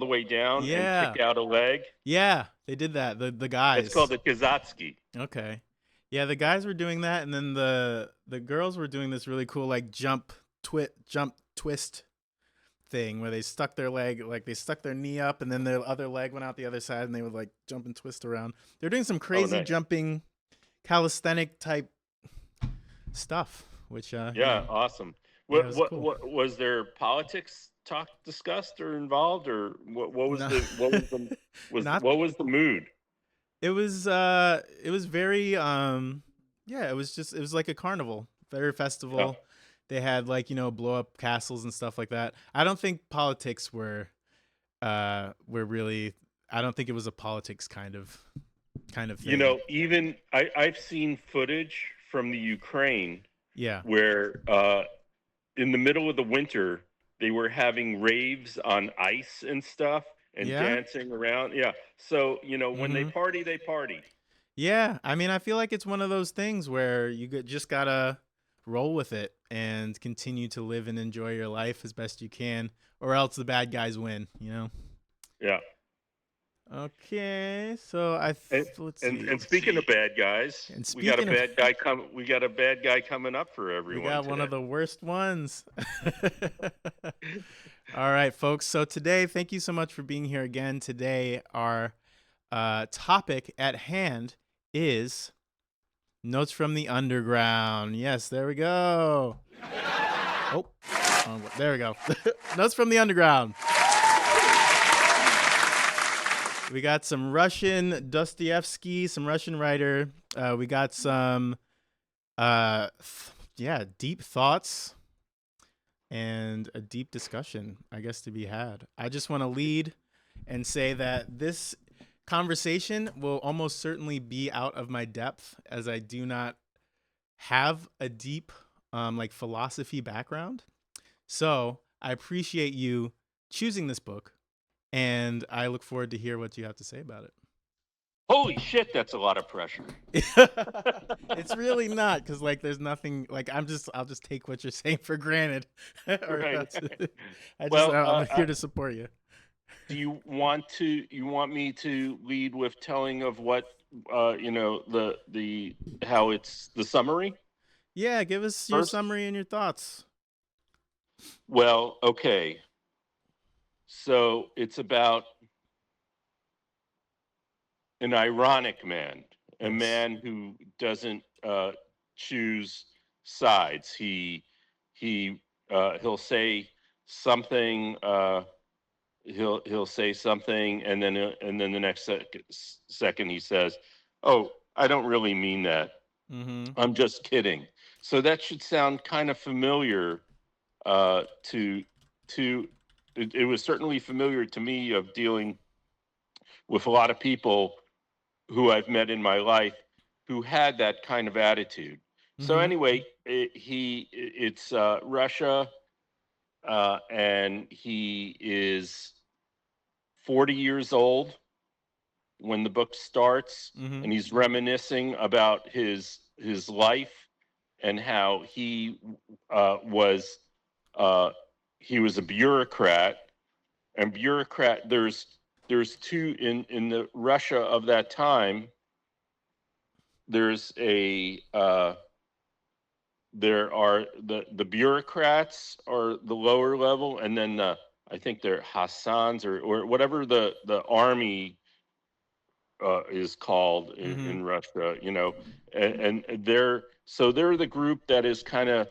the way down and Yeah. kick out a leg. Yeah, they did that. The It's called guys. the Kazatsky. Okay. Yeah, the guys were doing that, and then the girls were doing this really cool like jump twist thing where they stuck their leg, like they stuck their knee up and then their other leg went out the other side and they would like jump and twist around. They're doing some Oh, crazy nice. jumping calisthenic type stuff, which Yeah, awesome. yeah, it What was what cool. what was there politics talk discussed or involved, or what was No. the Not what was the mood? it was very yeah, it was like a carnival, very Yeah. festival. They had like, blow up castles and stuff like that. I don't think politics were really, I don't think it was a politics kind of thing. Even I've seen footage from the Ukraine Yeah. where in the middle of the winter they were having raves on ice and stuff and Yeah. dancing around. Yeah. So, when they Mhm. party, they party. Yeah, I mean, I feel like it's one of those things where just gotta roll with it and continue to live and enjoy your life as best you can, or else the bad guys win. Yeah. Okay, so And let's see. and speaking of bad guys, And we got a speaking of, bad guy we got a bad guy coming up for we everyone got one today. of the worst ones. All right, folks. So today, thank you so much for being here again. Today, our topic at hand is Notes from the Underground. Yes, there we go. Oh, there we go. Notes from the Underground. We got some Russian Dostoyevsky, some Russian writer. We got some, deep thoughts and a deep discussion, I guess, to be had. I just want to lead and say that this conversation will almost certainly be out of my depth, as I do not have a deep like philosophy background. So I appreciate you choosing this book, and I look forward to hear what you have to say about it. Holy shit, that's a lot of pressure. It's really not, because like there's nothing like I'll just take what you're saying for granted. Right. I'm Well, here to support you. do you want me to lead with telling of what the how it's the summary Yeah, give us your first? summary and your thoughts. Well, okay. So it's about an ironic man, a Yes. man who doesn't choose sides. He'll say something. He'll say something, and then the next second he says, "Oh, I don't really mean that. Mm-hmm. I'm just kidding." So that should sound kind of familiar to it was certainly familiar to me of dealing with a lot of people who I've met in my life who had that kind of attitude. So Mm-hmm. anyway, it's Russia, and he is 40 years old when the book starts, Mm-hmm. and he's reminiscing about his life and how was he was a bureaucrat. And bureaucrat, there's two in the Russia of that time. There's there are the bureaucrats are the lower level, and then I think they're Hassans or whatever the army is called Mm-hmm. in Russia, and they're the group that is kind of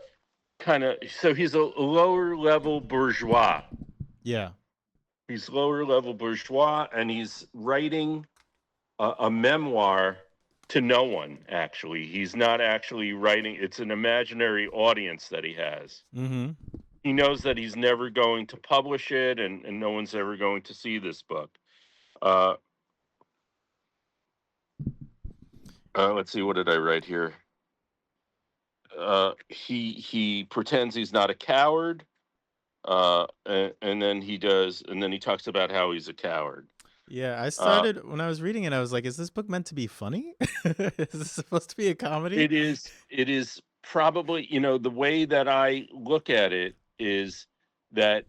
so he's a lower level bourgeois. Yeah. He's lower level bourgeois, and he's writing a memoir to no one. Actually, he's not actually writing. It's an imaginary audience that he has. Mm-hmm. He knows that he's never going to publish it, and no one's ever going to see this book. Uh, let's see, what did I write here? He pretends he's not a coward, and then he talks about how he's a coward. Yeah, I Uh, started when I was reading it, I was like, is this book meant to be funny? Is this supposed to be a comedy? it is probably, the way that I look at it is that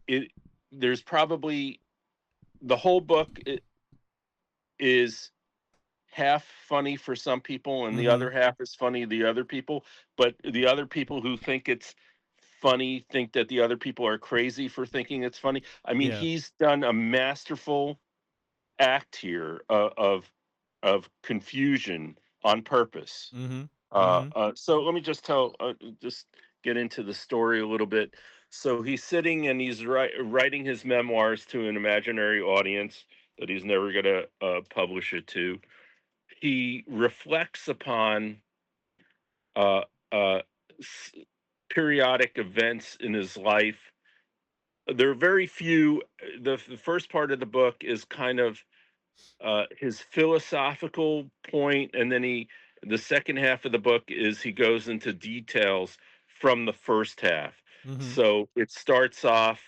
it there's probably the whole book is half funny for some people and the Mm-hmm. other half is funny to the other people, but the other people who think it's funny think that the other people are crazy for thinking it's funny. I mean, Yeah. he's done a masterful act here of confusion on purpose. Mm-hmm. Mm-hmm. So let me just get into the story a little bit. So he's sitting and he's writing his memoirs to an imaginary audience that he's never going to publish it to. He reflects upon uh, uh, s- periodic events in his life. There are very few. The first part of the book is kind of his philosophical point, and then the second half of the book is he goes into details from the first half. Mm-hmm. So it starts off.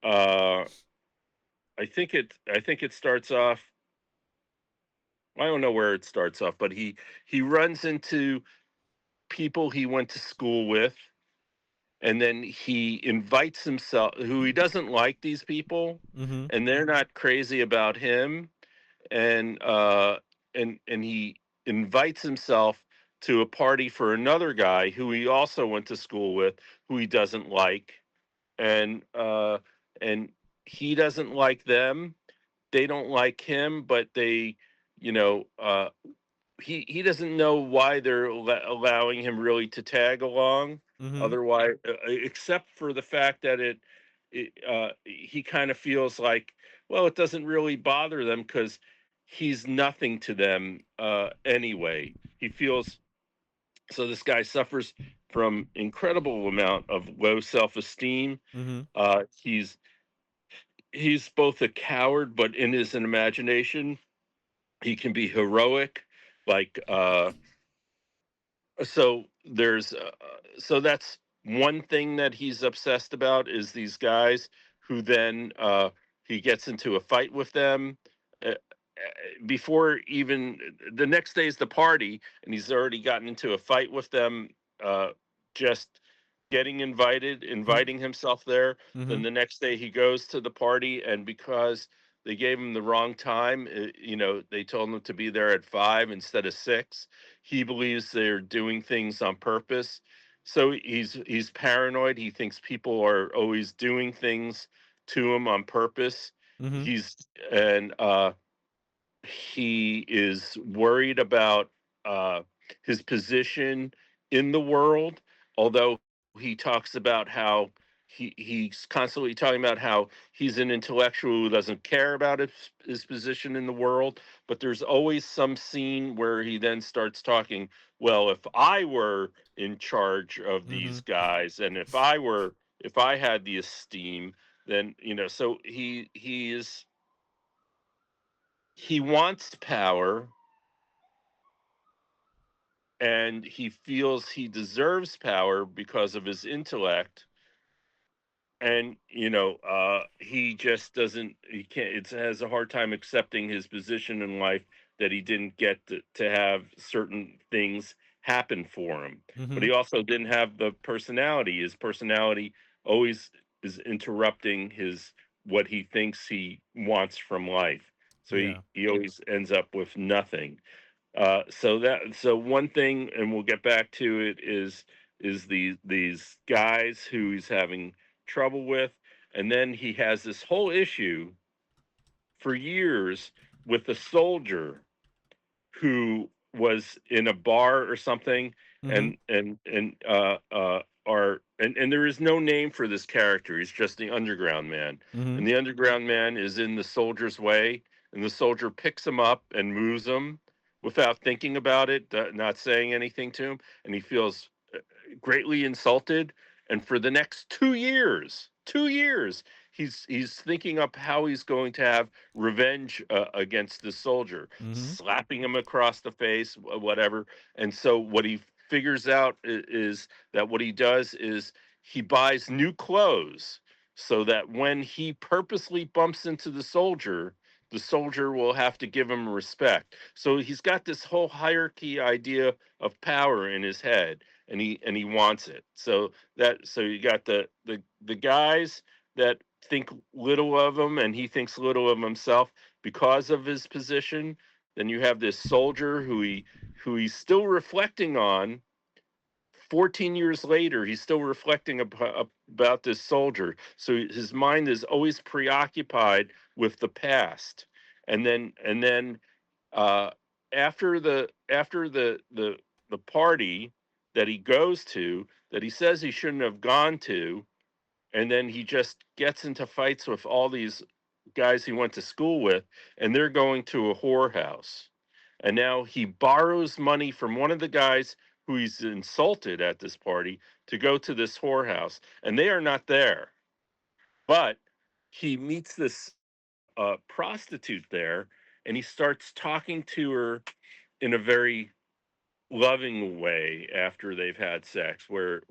Uh, I think it starts off. I don't know where it starts off, but he runs into people he went to school with, and then he invites himself, who he doesn't like these people, Mm-hmm. and they're not crazy about him, and he invites himself to a party for another guy who he also went to school with, who he doesn't like, and he doesn't like them. They don't like him, but they, you know, he doesn't know why they're allowing him really to tag along. Mm-hmm. Otherwise, except for the fact that he kind of feels like, well, it doesn't really bother them because he's nothing to them anyway. He feels so. This guy suffers from incredible amount of low self-esteem. Mm-hmm. He's both a coward, but in his imagination, he can be heroic. Like so there's so that's one thing that he's obsessed about is these guys who then he gets into a fight with them before even the next day is the party, and he's already gotten into a fight with them just getting inviting himself there. Mm-hmm. Then the next day he goes to the party, and because they gave him the wrong time, they told him to be there at 5 instead of 6. He believes they're doing things on purpose, so he's paranoid. He thinks people are always doing things to him on purpose. Mm-hmm. He's and He is worried about his position in the world, although he talks about how he's constantly talking about how he's an intellectual who doesn't care about his position in the world. But there's always some scene where he then starts talking, well, if I were in charge of Mm-hmm. these guys, and if I had the esteem, then so he wants power, and he feels he deserves power because of his intellect, and he just doesn't he can't it has a hard time accepting his position in life, that he didn't get to have certain things happen for him. But Mm-hmm. he also didn't have the personality. His personality always is interrupting his what he thinks he wants from life, so Yeah. he always ends up with nothing. So one thing, and we'll get back to it, is these guys who he's having trouble with, and then he has this whole issue for years with a soldier who was in a bar or something, Mm-hmm. and there is no name for this character. He's just the underground man, Mm-hmm. and the underground man is in the soldier's way, and the soldier picks him up and moves him without thinking about it, not saying anything to him, and he feels greatly insulted. And for the next 2 years, he's thinking up how he's going to have revenge against the soldier, Mm-hmm. slapping him across the face, whatever. And so what he figures out is that what he does is he buys new clothes, so that when he purposely bumps into the soldier will have to give him respect. So he's got this whole hierarchy idea of power in his head, and he wants it. So you got the guys that think little of him and he thinks little of himself because of his position. Then you have this soldier who he's still reflecting on 14 years later. He's still reflecting about this soldier, so his mind is always preoccupied with the past. And then uh after the party that he goes to, that he says he shouldn't have gone to, and then he just gets into fights with all these guys he went to school with, and they're going to a whorehouse. And now he borrows money from one of the guys who he's insulted at this party to go to this whorehouse, and they are not there. But he meets this prostitute there, and he starts talking to her in a very loving way after they've had sex, where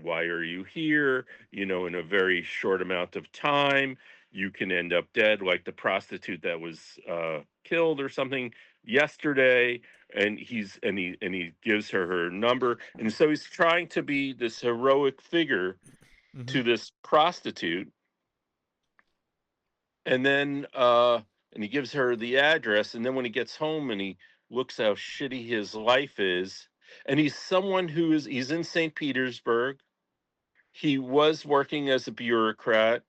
why are you here, in a very short amount of time you can end up dead, like the prostitute that was killed or something yesterday. And he gives her number, and so he's trying to be this heroic figure Mm-hmm. to this prostitute. And then and he gives her the address, and then when he gets home and he looks how shitty his life is, and he's someone he's in St. Petersburg. He was working as a bureaucrat,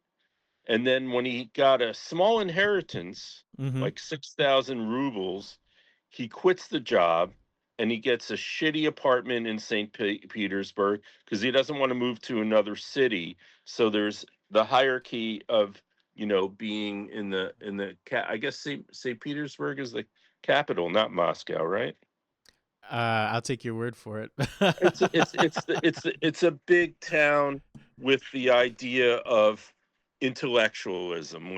and then when he got a small inheritance, Mm-hmm. like 6,000 rubles, he quits the job and he gets a shitty apartment in St. Petersburg because he doesn't want to move to another city. So there's the hierarchy of, being I guess St. Petersburg is the capital, not Moscow, right? I'll take your word for it. It's a big town with the idea of intellectualism.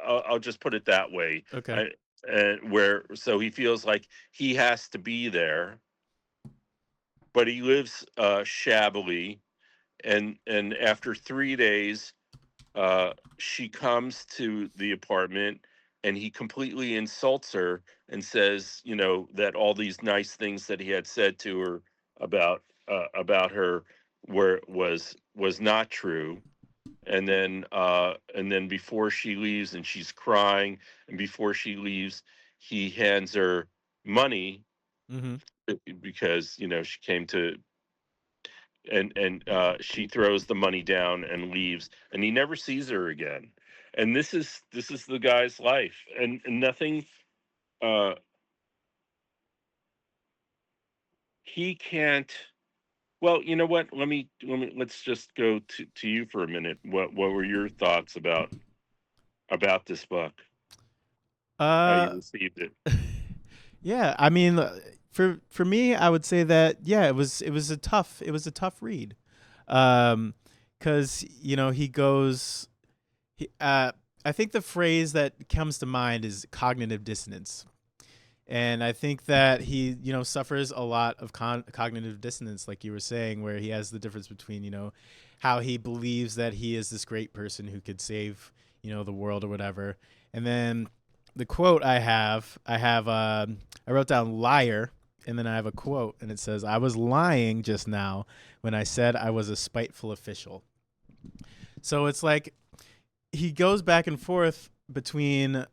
I'll just put it that way. Okay. I, and where so he feels like he has to be there, but he lives shabbily. And after 3 days, she comes to the apartment, and he completely insults her and says, that all these nice things that he had said to her about her was not true. And then before she leaves, and she's crying, and before she leaves, he hands her money, Mm-hmm. because she came to, and she throws the money down and leaves, and he never sees her again. And this is the guy's life, and nothing. uh he can't. Well, you know what, let's just go to you for a minute. What were your thoughts about this book, how you Uh, received it? yeah. I mean, for me, I would say that yeah, it was a tough read, um, because he goes. He, I think the phrase that comes to mind is cognitive dissonance. And I think that he, suffers a lot of cognitive dissonance, like you were saying, where he has the difference between, how he believes that he is this great person who could save, the world or whatever. And then the quote I wrote down liar, and then I have a quote, and it says, "I was lying just now when I said I was a spiteful official." So it's like he goes back and forth between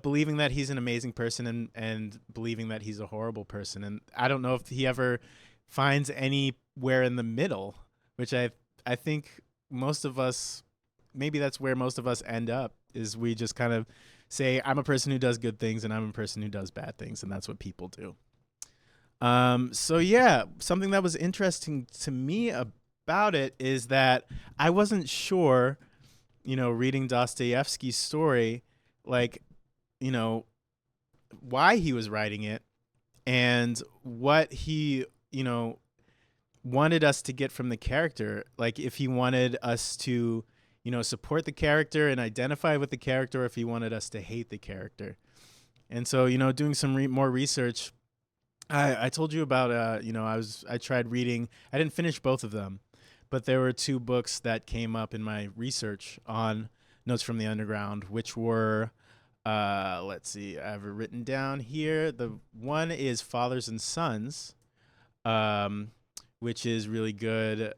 believing that he's an amazing person and believing that he's a horrible person. And I don't know if he ever finds anywhere in the middle, which I think most of us, maybe that's where most of us end up, is we just kind of say, I'm a person who does good things and I'm a person who does bad things, and that's what people do. So yeah, something that was interesting to me about it is that I wasn't sure, reading Dostoyevsky's story, like, you know, why he was writing it and what he, wanted us to get from the character. Like, if he wanted us to, support the character and identify with the character, or if he wanted us to hate the character. And so, doing some more research, I told you about, I tried reading, I didn't finish both of them, but there were two books that came up in my research on Notes from the Underground, which were, let's see, I have it written down here. The one is Fathers and Sons, um, which is really good,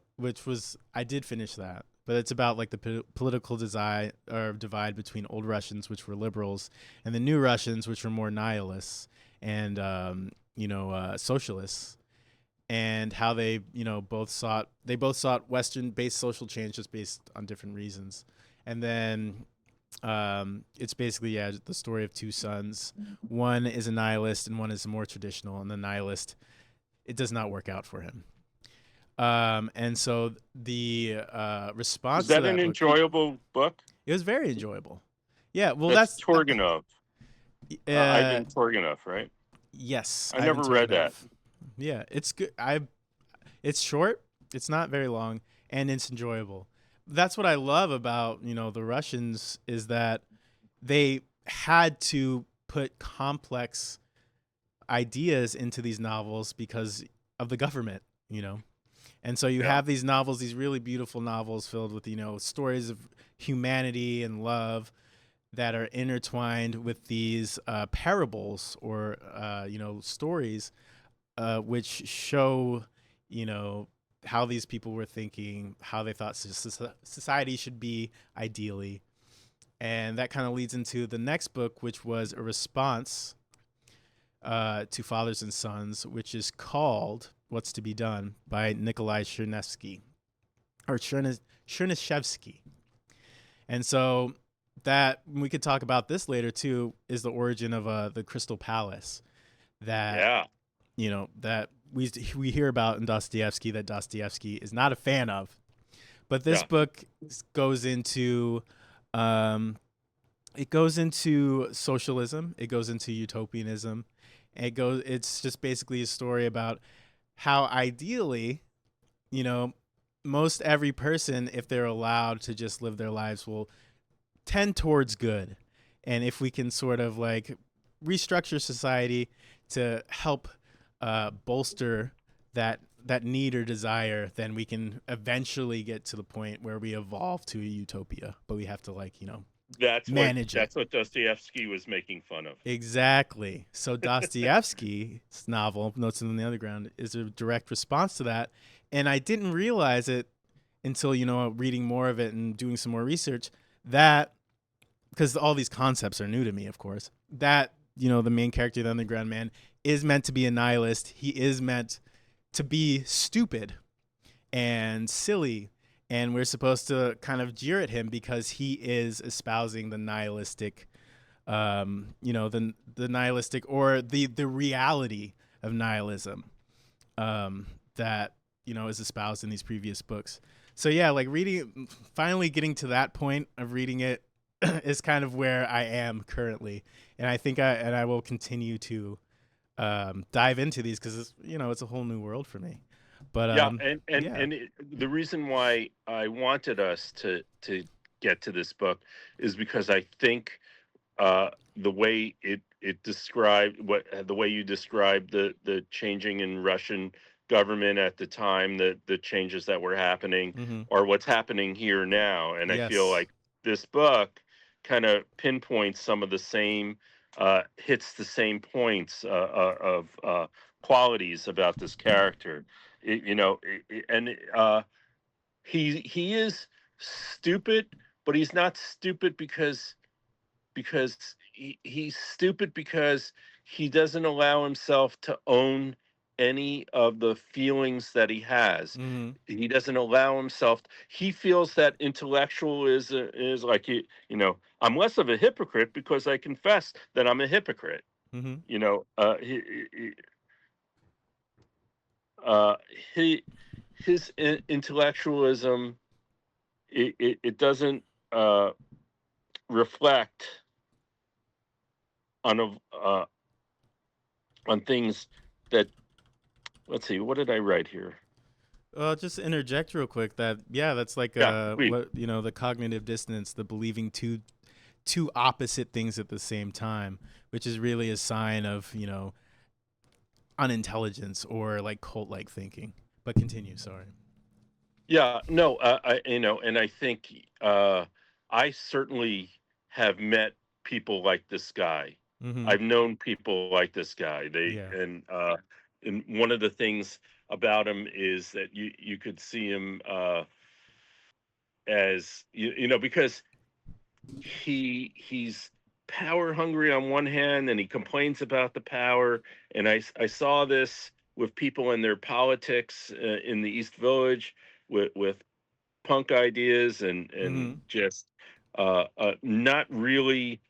I did finish that. but it's about like the political divide between old Russians, which were liberals, and the new Russians, which were more nihilists and socialists, and how they both sought Western based social change just based on different reasons. And then it's basically the story of two sons. One is a nihilist and one is more traditional, and the nihilist, it does not work out for him. And so the Is response to that an that book, enjoyable book? it was very enjoyable. Yeah, well, That's that's that. Turgenev. Uh, Ivan Turgenev, right? yes, I Ivan never read Turgenev. that. Yeah, it's good. It's short. It's not very long, and it's enjoyable. That's what I love about the Russians is that they had to put complex ideas into these novels because of the government, you know. And so you Yeah. have these novels, these really beautiful novels filled with stories of humanity and love that are intertwined with these parables or stories, which show how these people were thinking, how they thought society should be ideally. And that kind of leads into the next book, which was a response to Fathers and Sons, which is called What's to Be Done by Nikolai Chernyshevsky or Chernyshevsky. And so that we could talk about this later too is the origin of the Crystal Palace that that we hear about in Dostoyevsky that Dostoyevsky is not a fan of. But this book goes into socialism, it goes into utopianism. It's just basically a story about how ideally, most every person, if they're allowed to just live their lives, will tend towards good. And if we can sort of like restructure society to help bolster that need or desire, then we can eventually get to the point where we evolve to a utopia. But we have to manage it. That's what Dostoevsky was making fun of. Exactly. So Dostoyevsky's novel, Notes on the Underground, is a direct response to that. And I didn't realize it until, reading more of it and doing some more research, that because all these concepts are new to me, of course, that, the main character, the underground man, is meant to be a nihilist. He is meant to be stupid and silly. And we're supposed to kind of jeer at him because he is espousing the nihilistic, the nihilistic or the reality of nihilism that, is espoused in these previous books. So yeah, like finally getting to that point of reading it is kind of where I am currently. And I think I will continue to dive into these because it's a whole new world for me. But the reason why I wanted us to get to this book is because I think the way it described the way you described the changing in Russian government at the time, the changes that were happening, or what's happening here now, and I feel like this book kind of pinpoints some of the same hits the same points of qualities about this character. He is stupid, but he's not stupid because he's stupid because he doesn't allow himself to own any of the feelings that he has. He doesn't allow himself. He feels that intellectual is like I'm less of a hypocrite because I confess that I'm a hypocrite. You know, uh, he his intellectualism it doesn't reflect on on things that, let's see, what did I write here? Just interject real quick that that's like Please. what the cognitive dissonance, the believing two opposite things at the same time, which is really a sign of unintelligence or like cult like thinking. But continue. Sorry. Yeah, no, and I think I certainly have met people like this guy. I've known people like this guy. Yeah. And one of the things about him is that you could see him as because he's power hungry on one hand, and he complains about the power. And I saw this with people in their politics in the East Village with punk ideas and Mm-hmm. just not really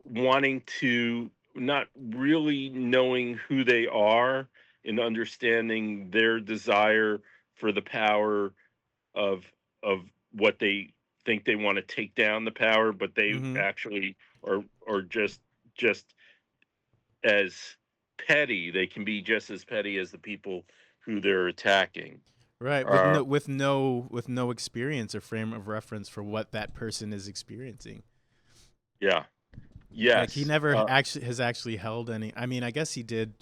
wanting to, not really knowing who they are and understanding their desire for the power of what they think they want to take down the power, but they Mm-hmm. actually are just as petty. They can be just as petty as the people who they're attacking. Right. With Uh, no experience or frame of reference for what that person is experiencing. yeah, Like he yes, never actually has actually held any. I mean, I guess he did,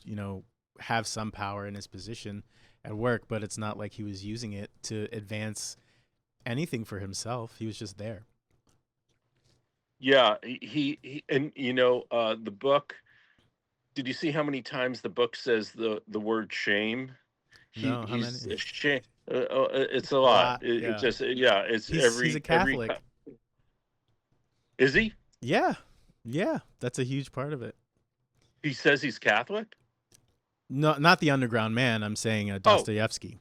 have some power in his position at work, but it's not like he was using it to advance anything for himself. He was just there. yeah. He and the book. Did you see how many times the book says the word shame? No, how He's many? shame. It's a A lot. lot. It Yeah. just yeah. It's He's a every. Catholic. Is he? Yeah. Yeah. That's a huge part of it. He says he's Catholic. No, not the Underground Man. I'm saying Oh, Dostoyevsky.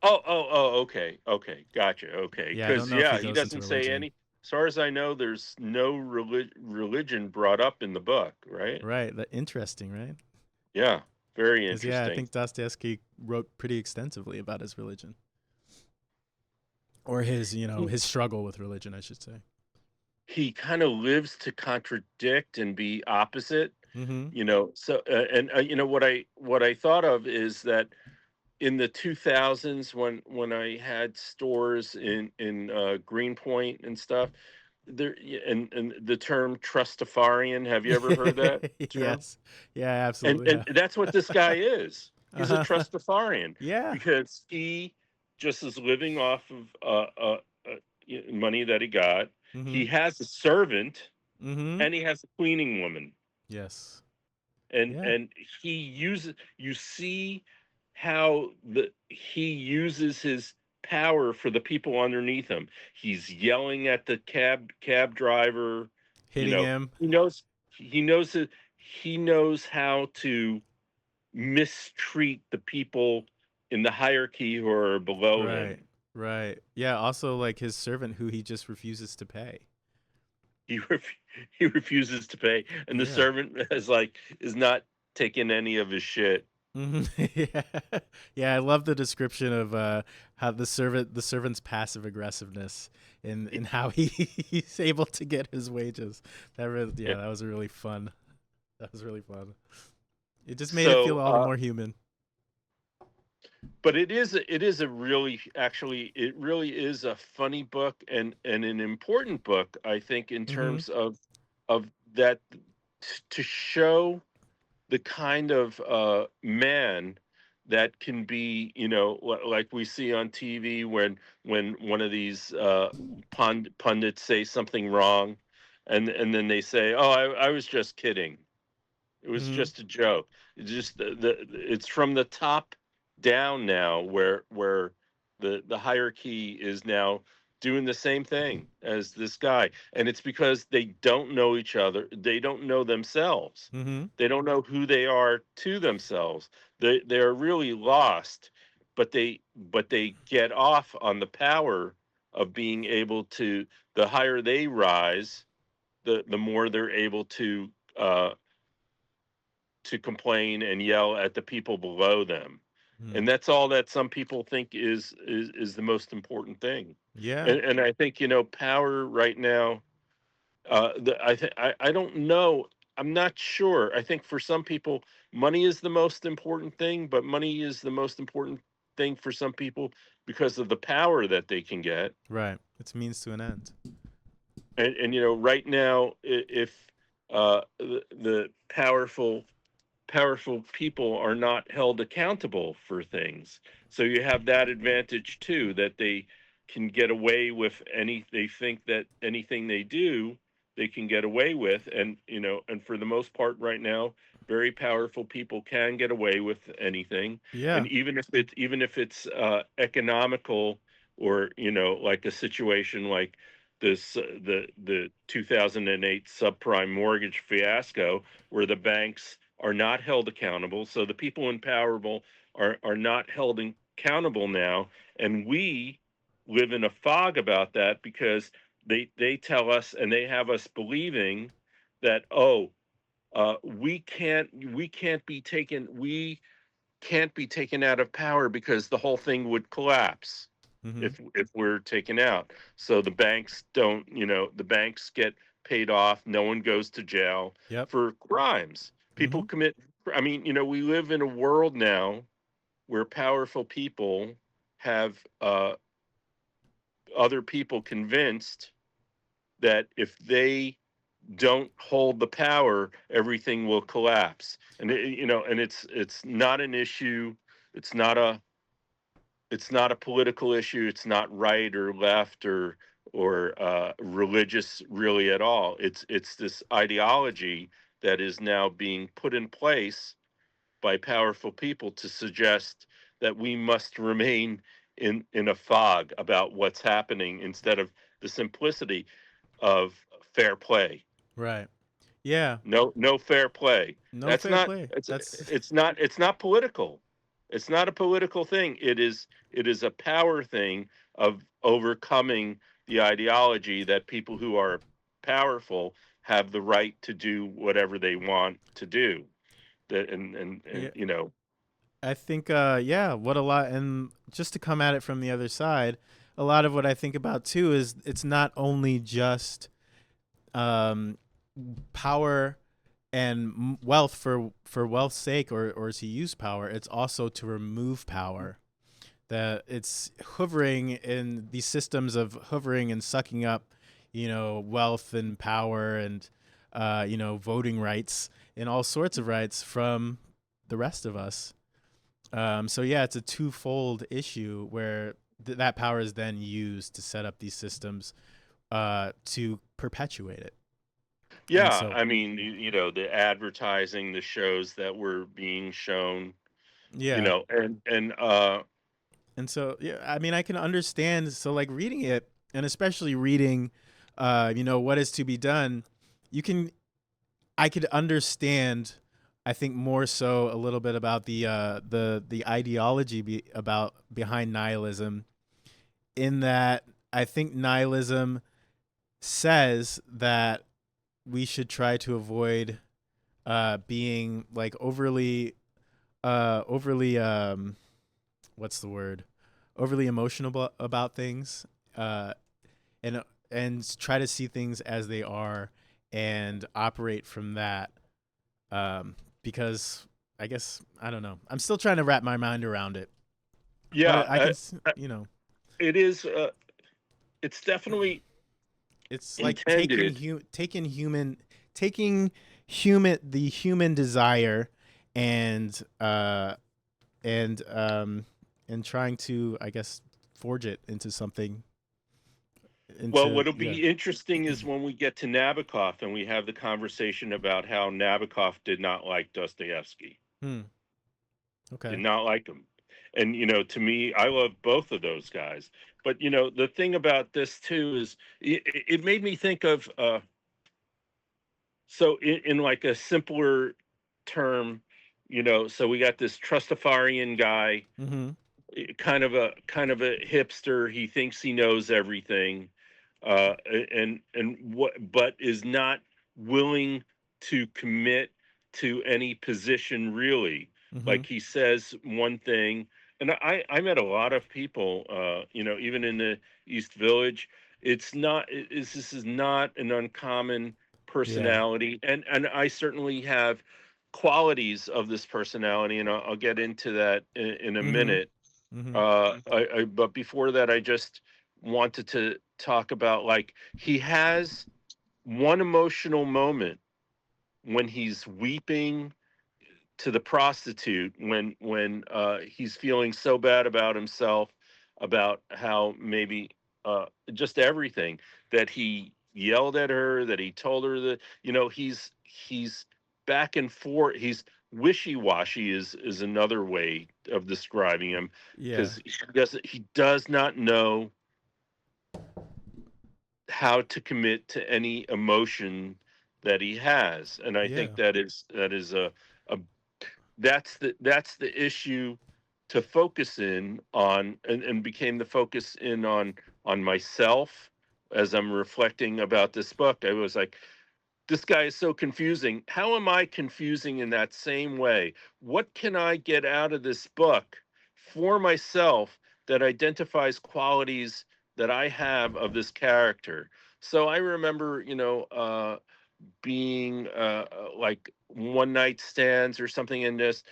okay, okay, gotcha, okay. Yeah, I don't Because know if he he goes into doesn't say religion. any. As far as I know, there's no religion brought up in the book, right? Right. That interesting, right? Yeah, very Because yeah, I interesting. think Dostoevsky wrote pretty extensively about his religion, or his He, his struggle with religion, I should say. he kind of lives to contradict and be opposite, Mm-hmm. So and what I thought of is that in the 2000s, when I had stores in Greenpoint and stuff, and the term trustafarian. Have you ever heard that term? Yes. Yeah. And Absolutely. and Yeah. that's what this guy is. He's a Uh-huh. trustafarian Yeah. because he just is living off of money that he got. Mm-hmm. He has a servant Mm-hmm. and he has a cleaning woman, Yes. and Yeah. and he uses. You see how he uses his power for the people underneath him. He's yelling at the cab driver. You Hitting know, him. he knows he knows it. He knows how to mistreat the people in the hierarchy who are below Right. him. Right. Yeah. Also, like his servant, who he just refuses to pay. He he refuses to pay, and the Yeah. servant is not taking any of his shit. Yeah. Yeah, I love the description of how the servant's passive aggressiveness in how he's able to get his wages. Yeah. That was really fun. That was really fun. It just made it feel So, all the more human. but it is a really, actually, it really is a funny book and an important book, I think, in Mm-hmm. terms of that, to show the kind of man that can be, like we see on TV when one of these pundits say something wrong, and then they say, "Oh, I was just kidding. It was Mm-hmm. just a joke." It's just it's from the top down now, where the hierarchy is now doing the same thing as this guy, and it's because they don't know each other. They don't know themselves. Mm-hmm. They don't know who they are to themselves. They're really lost, but they get off on the power of being able to. The higher they rise, the more they're able uh, to complain and yell at the people below them. Mm. And that's all that some people think is the most important thing. Yeah. And I think, power right now, I don't know. I'm not sure. I think for some people, money is the most important thing, but money is the most important thing for some people because of the power that they can get. Right. It's means to an end. And right now, if the powerful people are not held accountable for things. So you have that advantage too, that they can get away with they think that anything they do, they can get away with. And for the most part right now, very powerful people can get away with anything. And Yeah. even if it's economical, or like a situation like this, the 2008 subprime mortgage fiasco, where the banks are not held accountable. So the people in power are not held accountable now, and we live in a fog about that because they tell us and they have us believing that, we can't be taken out of power because the whole thing would collapse Mm-hmm. if we're taken out. So the banks don't, the banks get paid off. No one goes to jail Yep. for crimes. People Mm-hmm. commit. I mean, we live in a world now where powerful people have other people convinced that if they don't hold the power, everything will collapse. And and it's not an issue. It's not a it's not a political issue. It's not right or left or religious really at all. It's this ideology that is now being put in place by powerful people to suggest that we must remain in a fog about what's happening instead of the simplicity of fair play. Right. Yeah. No fair play. No That's fair not play. it's That's it's not political. It's not a political thing. It is a power thing of overcoming the ideology that people who are powerful have the right to do whatever they want to do. That and yeah. I think yeah, what a lot, and just to come at it from the other side, a lot of what I think about too is it's not only just um power and wealth for wealth's sake, or to use power. It's also to remove power. That it's hovering in these systems of hovering and sucking up, wealth and power and voting rights and all sorts of rights from the rest of us. So yeah, it's a twofold issue where that power is then used to set up these systems to perpetuate it. And Yeah, so I mean, the advertising, the shows that were being shown, yeah, and and so yeah, I mean, I can understand. So like reading it, and especially reading, what is to be done, you can I could understand. I think more so a little bit about the ideology about behind nihilism. In that, I think nihilism says that we should try to avoid being like overly what's the word, overly emotional about things, uh, and try to see things as they are and operate from that. Because I guess I don't know. I'm still trying to wrap my mind around it, yeah, but I can, uh, it is. It's definitely it's like intended. taking the human desire and and um and trying to, I guess, forge it into something Well, into what'll yeah. be interesting is when we get to Nabokov and we have the conversation about how Nabokov did not like Dostoevsky, Hmm. did Okay. not like him. And, to me, I love both of those guys. But, the thing about this too is it made me think of, so in like a simpler term, so we got this Trustafarian guy, Mm-hmm. kind of a hipster. He thinks he knows everything, and what, but is not willing to commit to any position really. Mm-hmm. Like he says one thing, and I met a lot of people, even in the East Village. This is not an uncommon Yeah. personality, and I certainly have qualities of this personality, and I'll get into that in a Mm-hmm. minute. Mm-hmm. But before that, I just wanted to talk about, like, he has one emotional moment when he's weeping to the prostitute, when he's feeling so bad about himself, about how maybe just everything, that he yelled at her, that he told her that, he's back and forth. He's wishy-washy is another way of describing him, Yeah. because he does not know how to commit to any emotion that he has. And I think Yeah. that is a that's the issue to focus in on, and became the focus in on myself as I'm reflecting about this book. I was like, this guy is so confusing. How am I confusing in that same way? What can I get out of this book for myself that identifies qualities that I have of this character? So I remember, being like one night stands or something, and just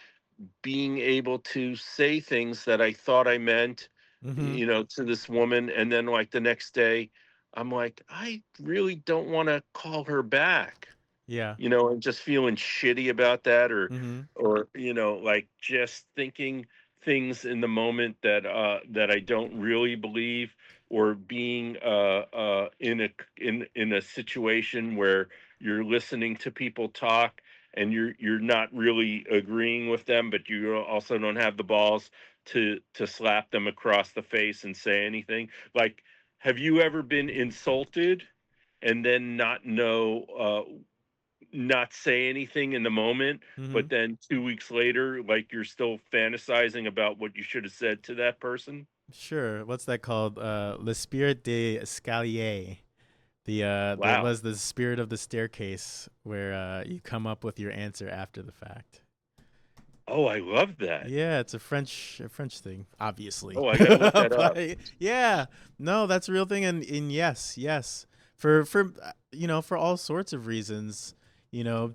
being able to say things that I thought I meant, Mm-hmm. to this woman. And then, like, the next day, I'm like, I really don't want to call her back, Yeah. and just feeling shitty about that, or Mm-hmm. like, just thinking things in the moment that I don't really believe, or being in a situation where you're listening to people talk, and you're not really agreeing with them, but you also don't have the balls to slap them across the face and say anything. Like, have you ever been insulted and then not say anything in the moment, Mm-hmm. but then 2 weeks later, like, you're still fantasizing about what you should have said to that person? Sure. What's that called? Le Spirit de Escalier. The Wow. was the spirit of the staircase, where you come up with your answer after the fact. Oh, I love that. Yeah, it's a French thing, obviously. Oh, I got to look that up. But yeah, no, that's a real thing, and yes, yes, for all sorts of reasons,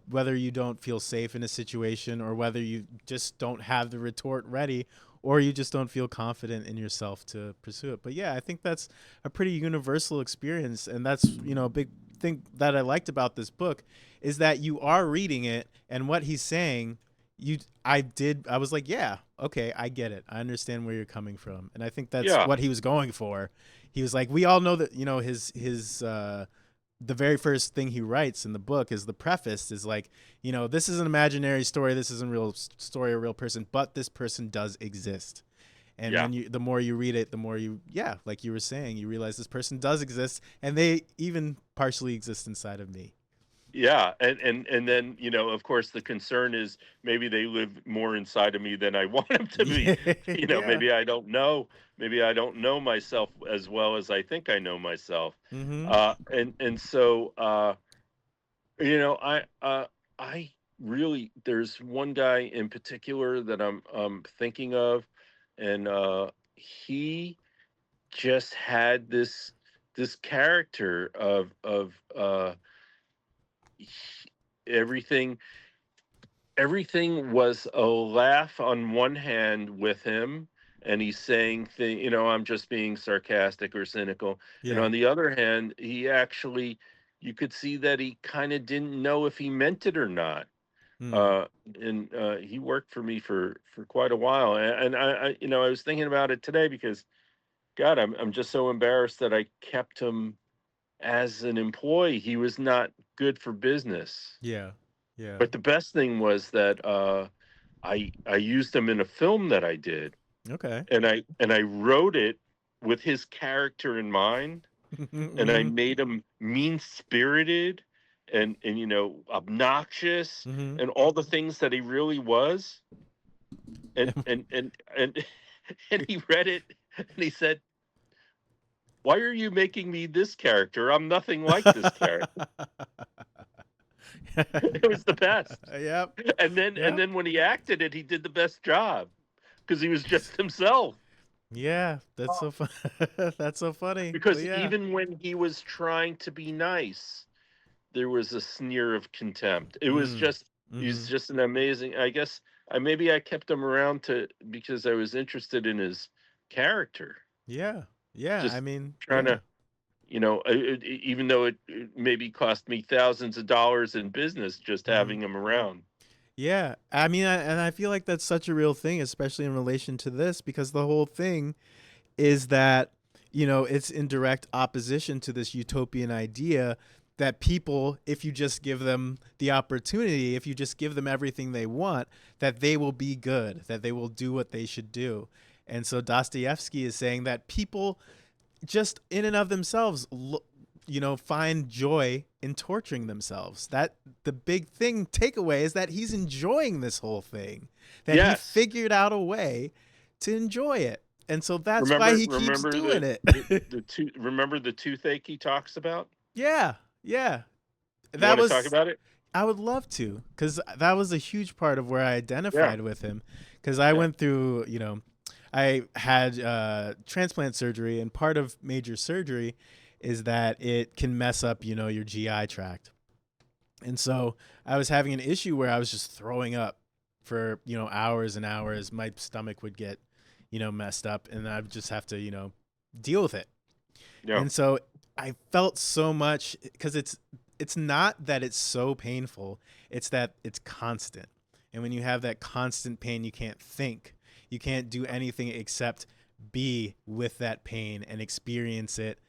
whether you don't feel safe in a situation, or whether you just don't have the retort ready, or you just don't feel confident in yourself to pursue it. But yeah, I think that's a pretty universal experience, and that's a big thing that I liked about this book is that you are reading it, and what he's saying I was like, yeah, okay, I get it. I understand where you're coming from. And I think that's Yeah. what he was going for. He was like, we all know that, his the very first thing he writes in the book is the preface is like, this is an imaginary story, this isn't a real story, a real person, but this person does exist. And Yeah. the more you read it, the more like you were saying, you realize this person does exist, and they even partially exist inside of me. Yeah, and then, of course, the concern is maybe they live more inside of me than I want them to be. Yeah. Yeah. Maybe I don't know myself as well as I think I know myself. Mm-hmm. And so, I really, there's one guy in particular that I'm thinking of, and he just had this character of he- everything everything was a laugh on one hand with him, and he's saying I'm just being sarcastic or cynical. And Yeah. on the other hand, you could see that he kind of didn't know if he meant it or not. Mm. uh and he worked for me for quite a while, and I was thinking about it today, because God, I'm just so embarrassed that I kept him as an employee. He was not good for business. Yeah. Yeah. But the best thing was that I used him in a film that I did, Okay. and I wrote it with his character in mind, and I Mm-hmm. made him mean spirited, and obnoxious, Mm-hmm. and all the things that he really was. And and he read it, and he said, "Why are you making me this character? I'm nothing like this character." It was the best. Yep. Yep. And then when he acted it, he did the best job, because he was just himself. Yeah, that's so fun. That's so funny. But Because yeah. even when he was trying to be nice, there was a sneer of contempt. Mm. He's Mm-hmm. just an amazing. I guess maybe I kept him around to because I was interested in his character. Yeah. Yeah. I Just mean, trying yeah. to, even though it maybe cost me thousands of dollars in business just Mm-hmm. having him around. Yeah. I mean, and I feel like that's such a real thing, especially in relation to this, because the whole thing is that, it's in direct opposition to this utopian idea that people, if you just give them the opportunity, if you just give them everything they want, that they will be good, that they will do what they should do. And so Dostoevsky is saying that people just in and of themselves, find joy in torturing themselves. That the big thing takeaway is that he's enjoying this whole thing, that he Yes. figured out a way to enjoy it. And so that's why Remember, he keeps remember doing the it. remember the toothache he talks about? Yeah, yeah. You That want to talk was about it? I would love to, because that was a huge part of where I Yeah, identified with him. Because I yeah, went through, I had transplant surgery, and part of major surgery is that it can mess up, your GI tract. And so I was having an issue where I was just throwing up for, hours and hours. My stomach would get, messed up, and I would just have to, deal with it. yeah. And so I felt so much, because it's not that it's so painful, it's that it's constant. And when you have that constant pain, you can't think. You can't do anything except be with that pain and experience it.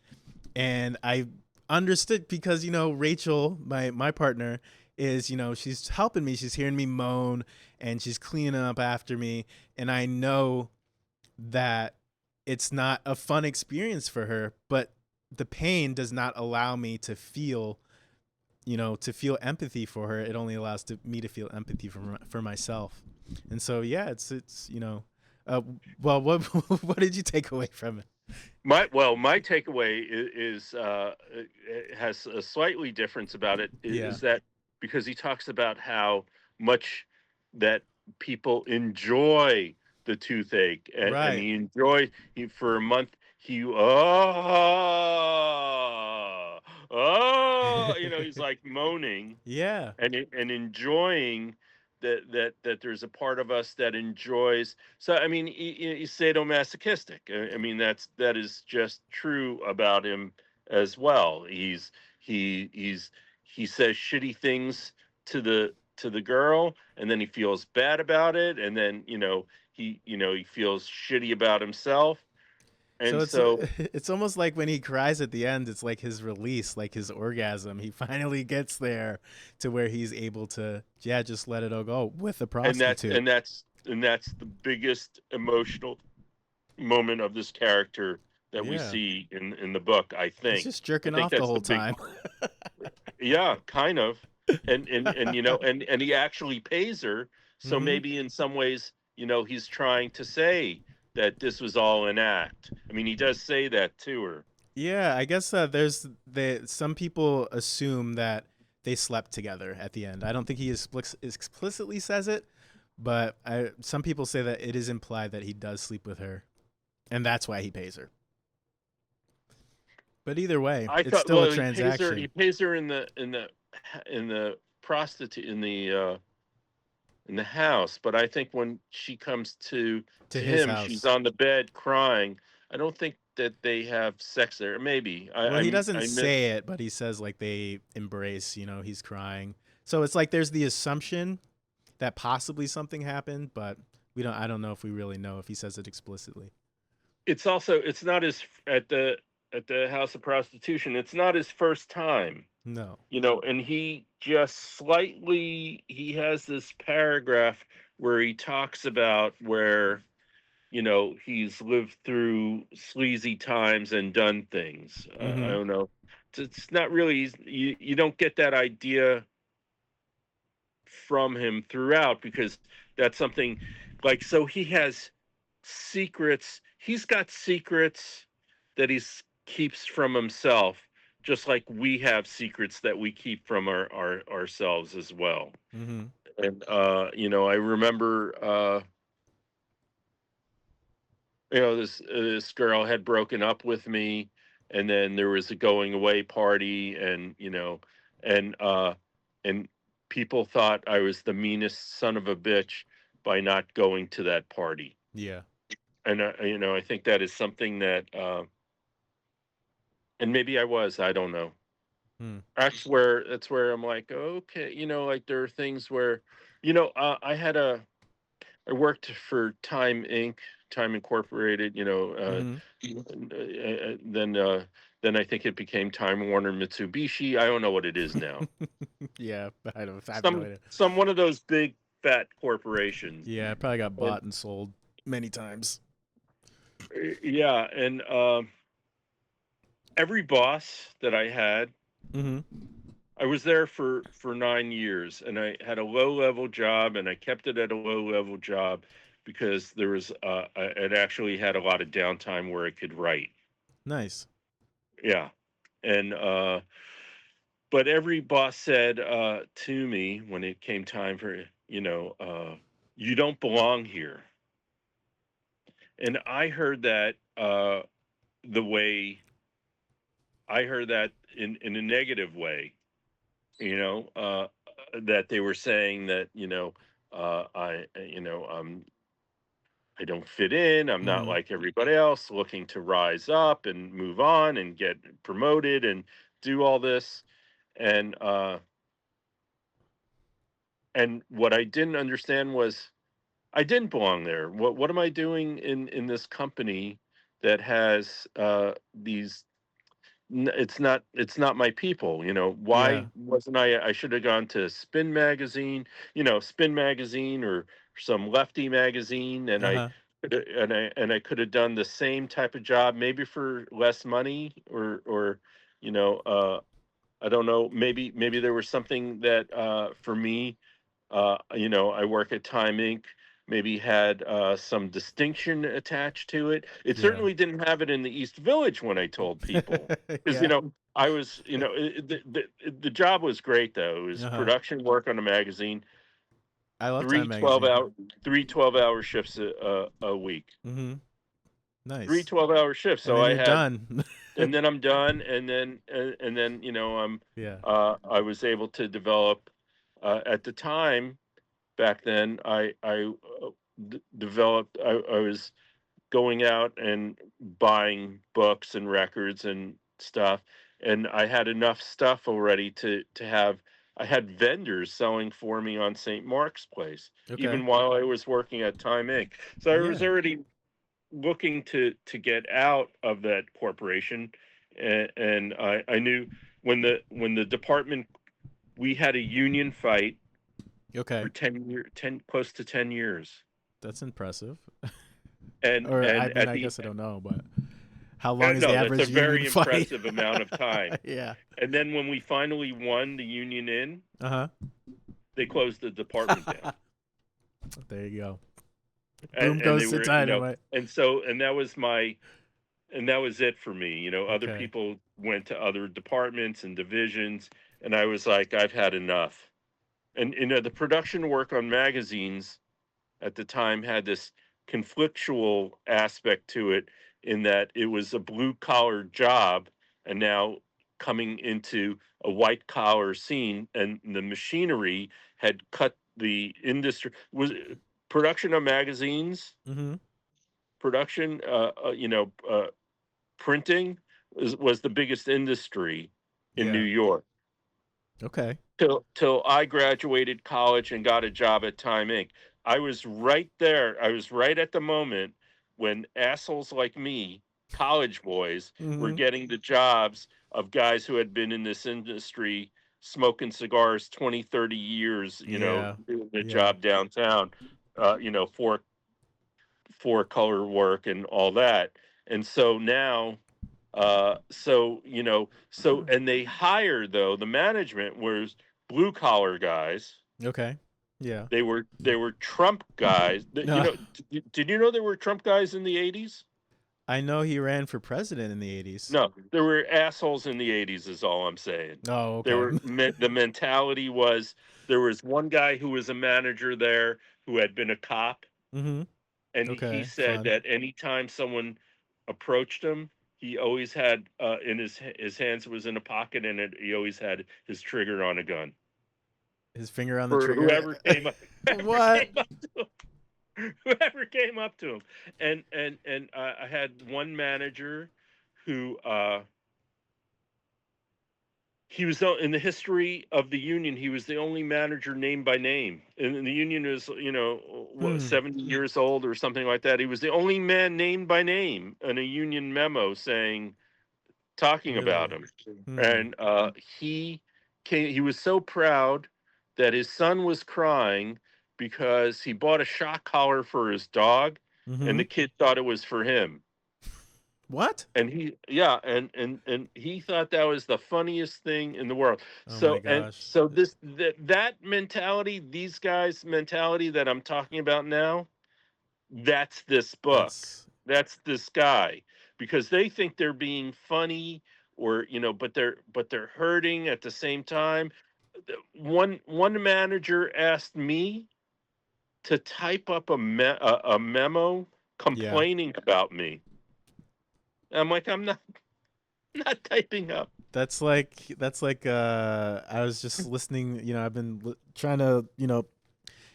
And I understood, because Rachel, my partner, is, she's helping me. She's hearing me moan, and she's cleaning up after me, and I know that it's not a fun experience for her, but the pain does not allow me to feel, to feel empathy for her. It only allows me to feel empathy for myself. And so, yeah, it's uh, well, what what did you take away from it? My takeaway is it has a slightly difference about it. Yeah. Is that because he talks about how much that people enjoy the toothache, and Right. he enjoyed he for a month he he's like moaning Yeah. and enjoying that there's a part of us that enjoys. So I mean, he's sadomasochistic. I mean, that is just true about him as well. He's he says shitty things to the girl, and then he feels bad about it, and then he feels shitty about himself, So and it's so it's almost like when he cries at the end, it's like his release, like his orgasm. He finally gets there to where he's able to, yeah, just let it all go with a and that's prostitute. and that's and that's the biggest emotional moment of this character that we Yeah. see in the book. He's just I jerking think off the that's the whole big, time. yeah, kind of. And and he actually pays her, so Hmm. maybe in some ways, he's trying to say that this was all an act. I mean, he does say that to her. Yeah, I guess there's some people assume that they slept together at the end. I don't think he explicitly says it, but some people say that it is implied that he does sleep with her, and that's why he pays her. But either way, I it's thought, still a well, he transaction pays her in the prostitute in the house, but I think when she comes to to his him, she's house. on the bed crying. I don't think that they have sex there. Maybe Well, he doesn't I meant say it, but he says like they embrace, he's crying. So it's like there's the assumption that possibly something happened, but I don't know if we really know if he says it explicitly. it's also it's not his at the house of prostitution. It's not his first time, No. and he just slightly he has this paragraph where he talks about where he's lived through sleazy times and done things. I Mhm. don't know. It's not really you don't get that idea from him throughout because that's something like so he has secrets. He's got secrets that he keeps from himself, just like we have secrets that we keep from our ourselves as well. Mhm. And I remember this girl had broken up with me, and then there was a going away party, and and and people thought I was the meanest son of a bitch by not going to that party. Yeah. And I think that is something that and maybe I was, I don't know. Hmm. That's where I'm like, okay, like there are things where I worked for Time Inc., Time Incorporated, Mhm. then Then I think it became Time Warner Mitsubishi. I don't know what it is now. Yeah, I have no Some idea. one of those big fat corporations. Yeah, it probably got And bought and sold many times. yeah, and every boss that I had, Mm-hmm. I was there for 9 years, and I had a low level job, and I kept it at a low level job because there was it actually had a lot of downtime where I could write. Nice. Yeah, and but every boss said to me when it came time for you don't belong here, and I heard that the way I heard that in a negative way, that they were saying that I don't fit in. I'm not Mm-hmm. like everybody else looking to rise up and move on and get promoted and do all this. And what I didn't understand was I didn't belong there. What am I doing in this company that has these it's not my people. Yeah. Why wasn't I should have gone to Spin Magazine, Spin Magazine or some lefty magazine, and Uh-huh. I could have done the same type of job, maybe for less money, or you know uh I don't know, maybe there was something that for me, I work at Time Inc. Maybe had some distinction attached to it. It Yeah. certainly didn't have it in the East Village when I told people, because Yeah. I was, the job was great though. It was Uh-huh. production work on a magazine, I love Time three twelve Magazine. hour 3 12-hour shifts a week, Mm-hmm. three Nice. 12-hour shifts. And So then I you're had, done. and then I'm done, and then Yeah. I was able to develop at the time back then. Developed. I was going out and buying books and records and stuff, and I had enough stuff already to have. I had vendors selling for me on St. Mark's Place, Okay. even while I was working at Time Inc. So I was Yeah. already looking to get out of that corporation, and I knew when the department, we had a union fight for Okay. 10 close to 10 years, That's impressive. Or I and mean, at I the guess I don't know, but how long is the no, that's a average union very fight? impressive amount of time. Yeah. And then when we finally won the union in, Uh-huh. they closed the department down, There you go. Boom and they goes the were, dynamite. and that was my, and that was it for me. Other Okay. people went to other departments and divisions, and I was like, I've had enough. And the production work on magazines at the time had this conflictual aspect to it, in that it was a blue collar job, and now coming into a white collar scene, and the machinery had cut the industry. Was production of magazines, Mm-hmm. production, printing was the biggest industry in New Yeah. York Okay. till I graduated college and got a job at Time Inc. I was right there. I was right at the moment when assholes like me, college boys, were Mm-hmm. getting the jobs of guys who had been in this industry smoking cigars 20, 30 years, Yeah. doing a Yeah. job downtown, for color work and all that. And so now, and they hired, though, the management was blue collar guys. Okay. Yeah. They were Trump guys. No, Did you know there were Trump guys in the 80s? I know he ran for president in the 80s. No, there were assholes in the 80s, is all I'm saying. Oh, There okay. were the mentality was, there was one guy who was a manager there who had been a cop, Mm-hmm. and he Okay. said Fun. that anytime someone approached him, he always had, in his hands was in a pocket, and he always had his trigger on a gun His finger on the for trigger. whoever What? came up to him, whoever came up to him. And I had one manager who, he was in the history of the union. He was the only manager named by name, and the union was, Hmm. 70 years old or something like that. He was the only man named by name in a union memo saying, talking about Really? him, Hmm. and he was so proud that his son was crying because he bought a shock collar for his dog, and Mm-hmm. the kid thought it was for him. What? And and he thought that was the funniest thing in the world. Oh my gosh. So that mentality, these guys' mentality that I'm talking about now, that's this book. That's That's this guy, because they think they're being funny, or but they're hurting at the same time. One manager asked me to type up a memo yeah. complaining about me. I'm like, I'm not not typing up. That's like I was just listening, I've been trying to,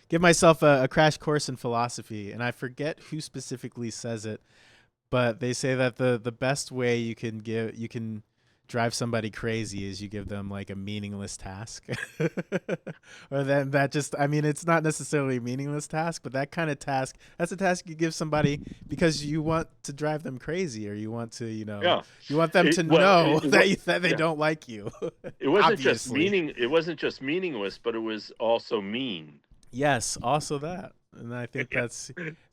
give myself a crash course in philosophy, and I forget who specifically says it, but they say that the best way you can drive somebody crazy is you give them like a meaningless task. Or then that just, I mean, it's not necessarily a meaningless task, but that kind of task, that's a task you give somebody because you want to drive them crazy, or you want to, Yeah. you want them to Well, know that they yeah. don't like you. It wasn't just Obviously. meaning. It wasn't just meaningless, but it was also mean. Yes, also that. And I think Yeah.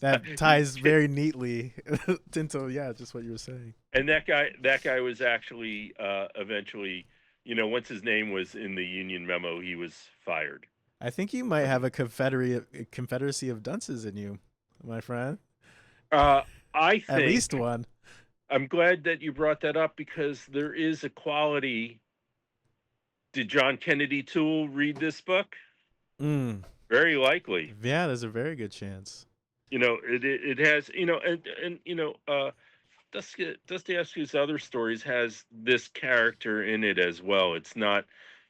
that ties very neatly into, yeah, just what you were saying. And that guy was actually eventually, once his name was in the union memo, he was fired. I think you might have a confederacy of dunces in you, my friend. Uh, I At least think one. I'm glad that you brought that up, because there is a quality. Did John Kennedy Toole read this book? Mm. Very likely. Yeah, there's a very good chance. It has, and Dostoevsky's other stories has this character in it as well. It's not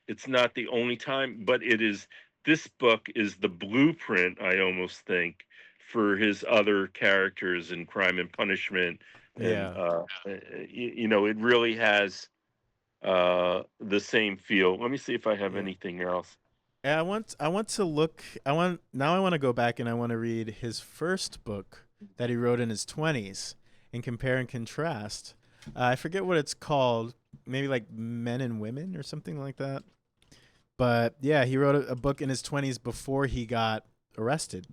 the only time, but it is. This book is the blueprint, I almost think, for his other characters in Crime and Punishment, and Yeah. it really has the same feel. Let me see if I have Yeah. anything else. Yeah, I want to look I want to go back and I want to read his first book that he wrote in his 20s and compare and contrast. I forget what it's called, maybe like Men and Women or something like that. But yeah, he wrote a book in his 20s before he got arrested.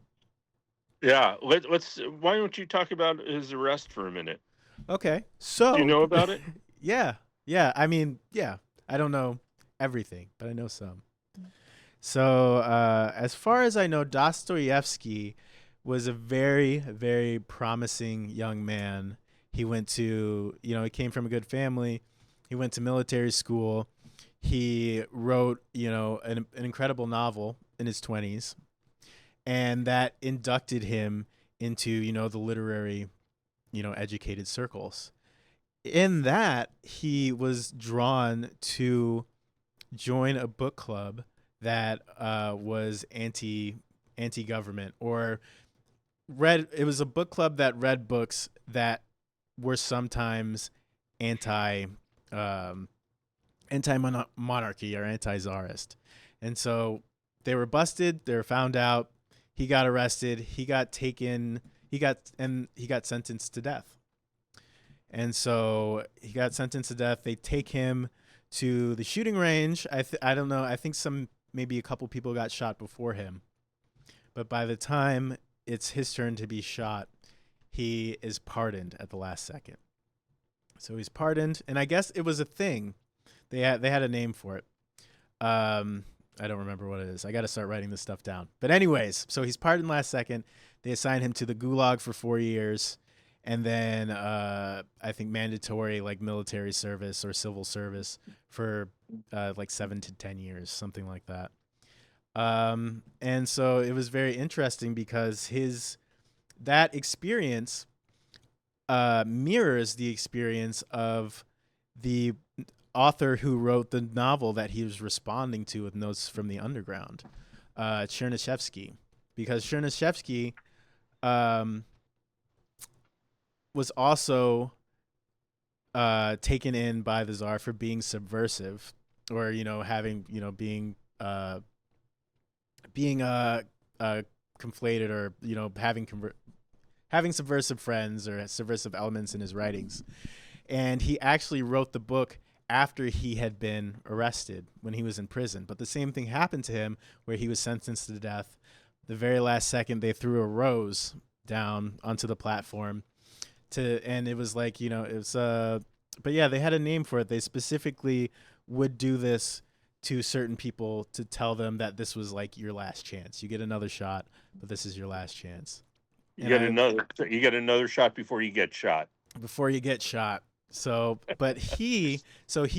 Yeah, let's. Why don't you talk about his arrest for a minute? Okay. Do you So, know about it? yeah. Yeah, I mean, yeah. I don't know everything, but I know some. So, as far as I know, Dostoyevsky was a very, very promising young man. He went to, he came from a good family. He went to military school. He wrote, an incredible novel in his 20s, and that inducted him into, the literary, educated circles. In that, he was drawn to join a book club that was anti government, or read. It was a book club that read books that were sometimes anti um, anti monarchy or anti czarist, and so they were busted. They were found out. He got arrested. He got taken. He got sentenced to death. And so he got sentenced to death. They take him to the shooting range. I don't know. I think maybe a couple people got shot before him. But by the time it's his turn to be shot, he is pardoned at the last second. So he's pardoned, and I guess it was a thing. They had a name for it. I don't remember what it is. I got to start writing this stuff down. But anyways, so he's pardoned last second. They assign him to the gulag for 4 years, and then I think mandatory like military service or civil service for like 7 to 10 years, something like that. And so it was very interesting because his that experience mirrors the experience of the author who wrote the novel that he was responding to with notes from the underground, Chernyshevsky, because Chernyshevsky um, was also taken in by the czar for being subversive, or having being conflated, or having subversive friends or subversive elements in his writings. And he actually wrote the book after he had been arrested when he was in prison. But the same thing happened to him where he was sentenced to death. The very last second, they threw a rose down onto the platform and it was like, it was but yeah, they had a name for it. They specifically would do this to certain people to tell them that this was like your last chance. You get another shot, but this is your last chance. You And get I another shot before you get shot. before you get shot. So, but he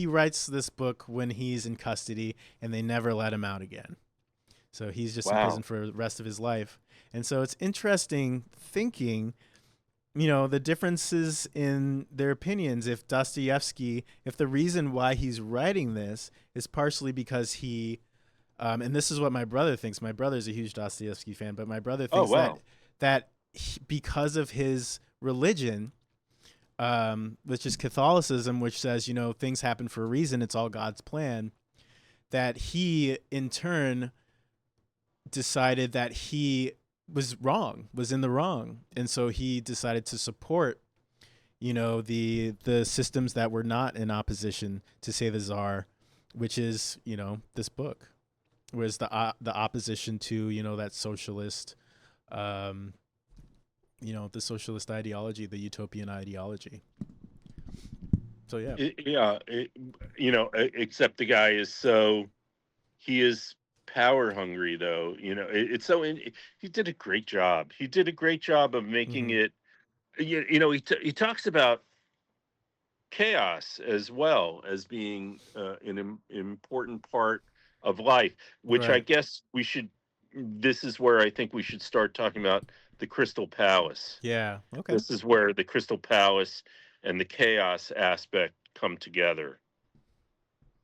writes this book when he's in custody and they never let him out again. So he's just in prison Wow. for the rest of his life. And so it's interesting thinking, the differences in their opinions. If the reason why he's writing this is partially because and this is what my brother thinks. My brother's a huge Dostoyevsky fan, but my brother Oh thinks wow. because of his religion, which is Catholicism, which says, things happen for a reason, it's all God's plan, that he in turn decided that he was in the wrong. And so he decided to support, the systems that were not in opposition to say the Tsar, which is, this book, was the opposition to, that socialist, the socialist ideology, the utopian ideology. So yeah. Yeah. Except the guy he is power hungry though. It's he did a great job. He did a great job of making Mm-hmm. it. He talks about chaos as well as being an important part of life, which I Right. guess we should. This is where I think we should start talking about the Crystal Palace. Yeah. Okay. This is where the Crystal Palace and the chaos aspect come together.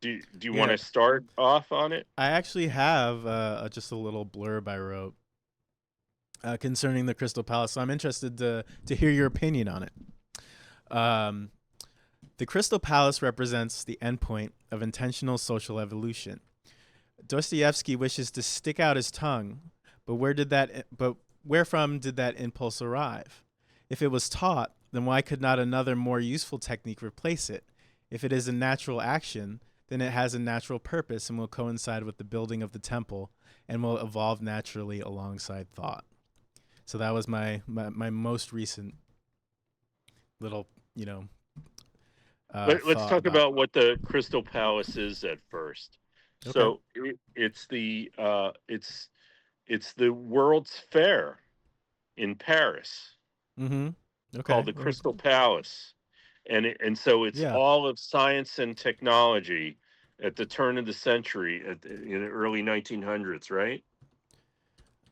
Do you want Yeah. to start off on it? I actually have just a little blurb I wrote concerning the Crystal Palace. So I'm interested to hear your opinion on it. Um, the Crystal Palace represents the endpoint of intentional social evolution. Dostoevsky wishes to stick out his tongue, but wherefrom did that impulse arrive? If it was taught, then why could not another more useful technique replace it? If it is a natural action, then it has a natural purpose and will coincide with the building of the temple and will evolve naturally alongside thought. So that was my most recent little, Let's thought talk about. about what the Crystal Palace is at first. Okay. So it's the World's Fair in Paris Mm-hmm. called Okay. the Crystal Palace, and so it's Yeah. all of science and technology at the turn of the century, in the early 1900s, right?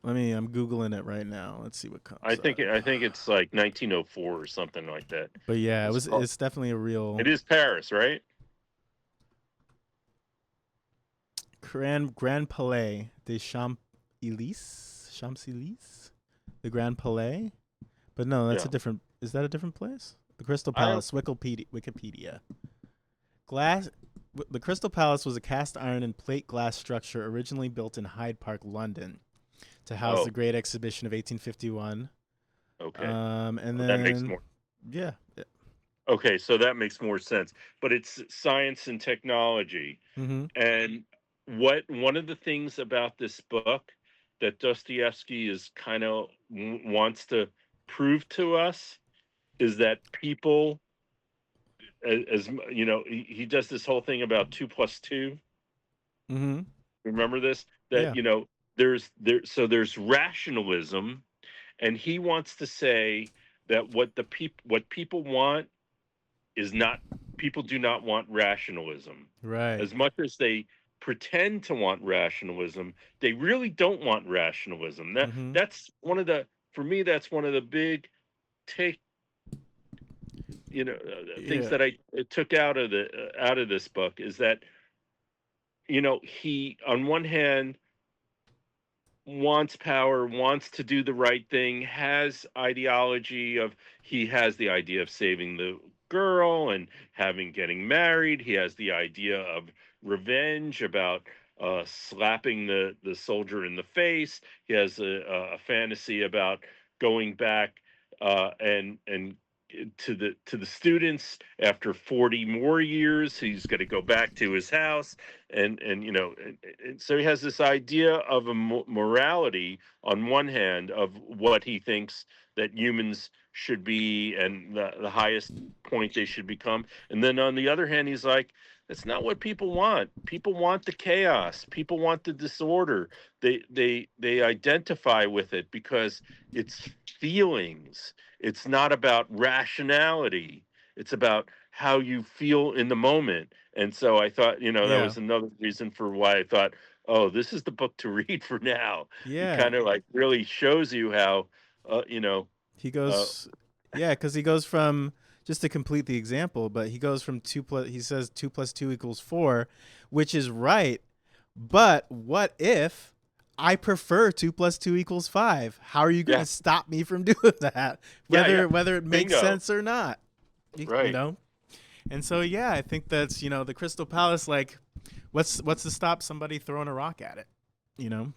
I'm Googling it right now. Let's see what I comes think up. I think it's like 1904 or something like that. But yeah, It's called. it's definitely a It real is Paris, right? Grand Palais des Champs-Élysées? The Grand Palais? But no, that's Yeah. a different. Is that a different place? The Crystal I don't. Palace. Wikipedia. Glass. The Crystal Palace was a cast iron and plate glass structure originally built in Hyde Park, London, to house the Oh, Great Exhibition of 1851. okay. And That makes then more. yeah. Okay, so that makes more sense. But it's science and technology. Mm-hmm. And what one of the things about this book that Dostoevsky is kind of wants to prove to us is that people, he does this whole thing about 2 plus 2. Mm-hmm. Remember this? That Yeah. there's rationalism, and he wants to say that what people want is not people do not want rationalism. Right. As much as they pretend to want rationalism, they really don't want rationalism. Mm-hmm. That's one of the for me that's one of the big take things Yeah. that I took out of this book is that he on one hand wants power, wants to do the right thing, has ideology of he has the idea of saving the girl and getting married. He has the idea of revenge about slapping the soldier in the face. He has a fantasy about going back and to the students after 40 more years. He's going to go back to his house, and and so he has this idea of a morality on one hand of what he thinks that humans should be, and the highest point they should become, and then on the other hand he's like, that's not what people want. People want the chaos, people want the disorder. They identify with it because it's feelings. It's not about rationality. It's about how you feel in the moment. And so I thought, that Yeah. was another reason for why I thought, oh, this is the book to read for now. It Yeah. kind of like really shows you how, uh, you know, He uh, goes, yeah, because he goes from, just to complete the example, but he goes from he says 2 + 2 = 4, which is right. But what if I prefer 2 + 2 = 5? How are you going yeah, to stop me from doing that? yeah, yeah, Whether it makes bingo, sense or not, you right. know? And so, yeah, I think that's, the Crystal Palace, like, what's to stop somebody throwing a rock at it, you know?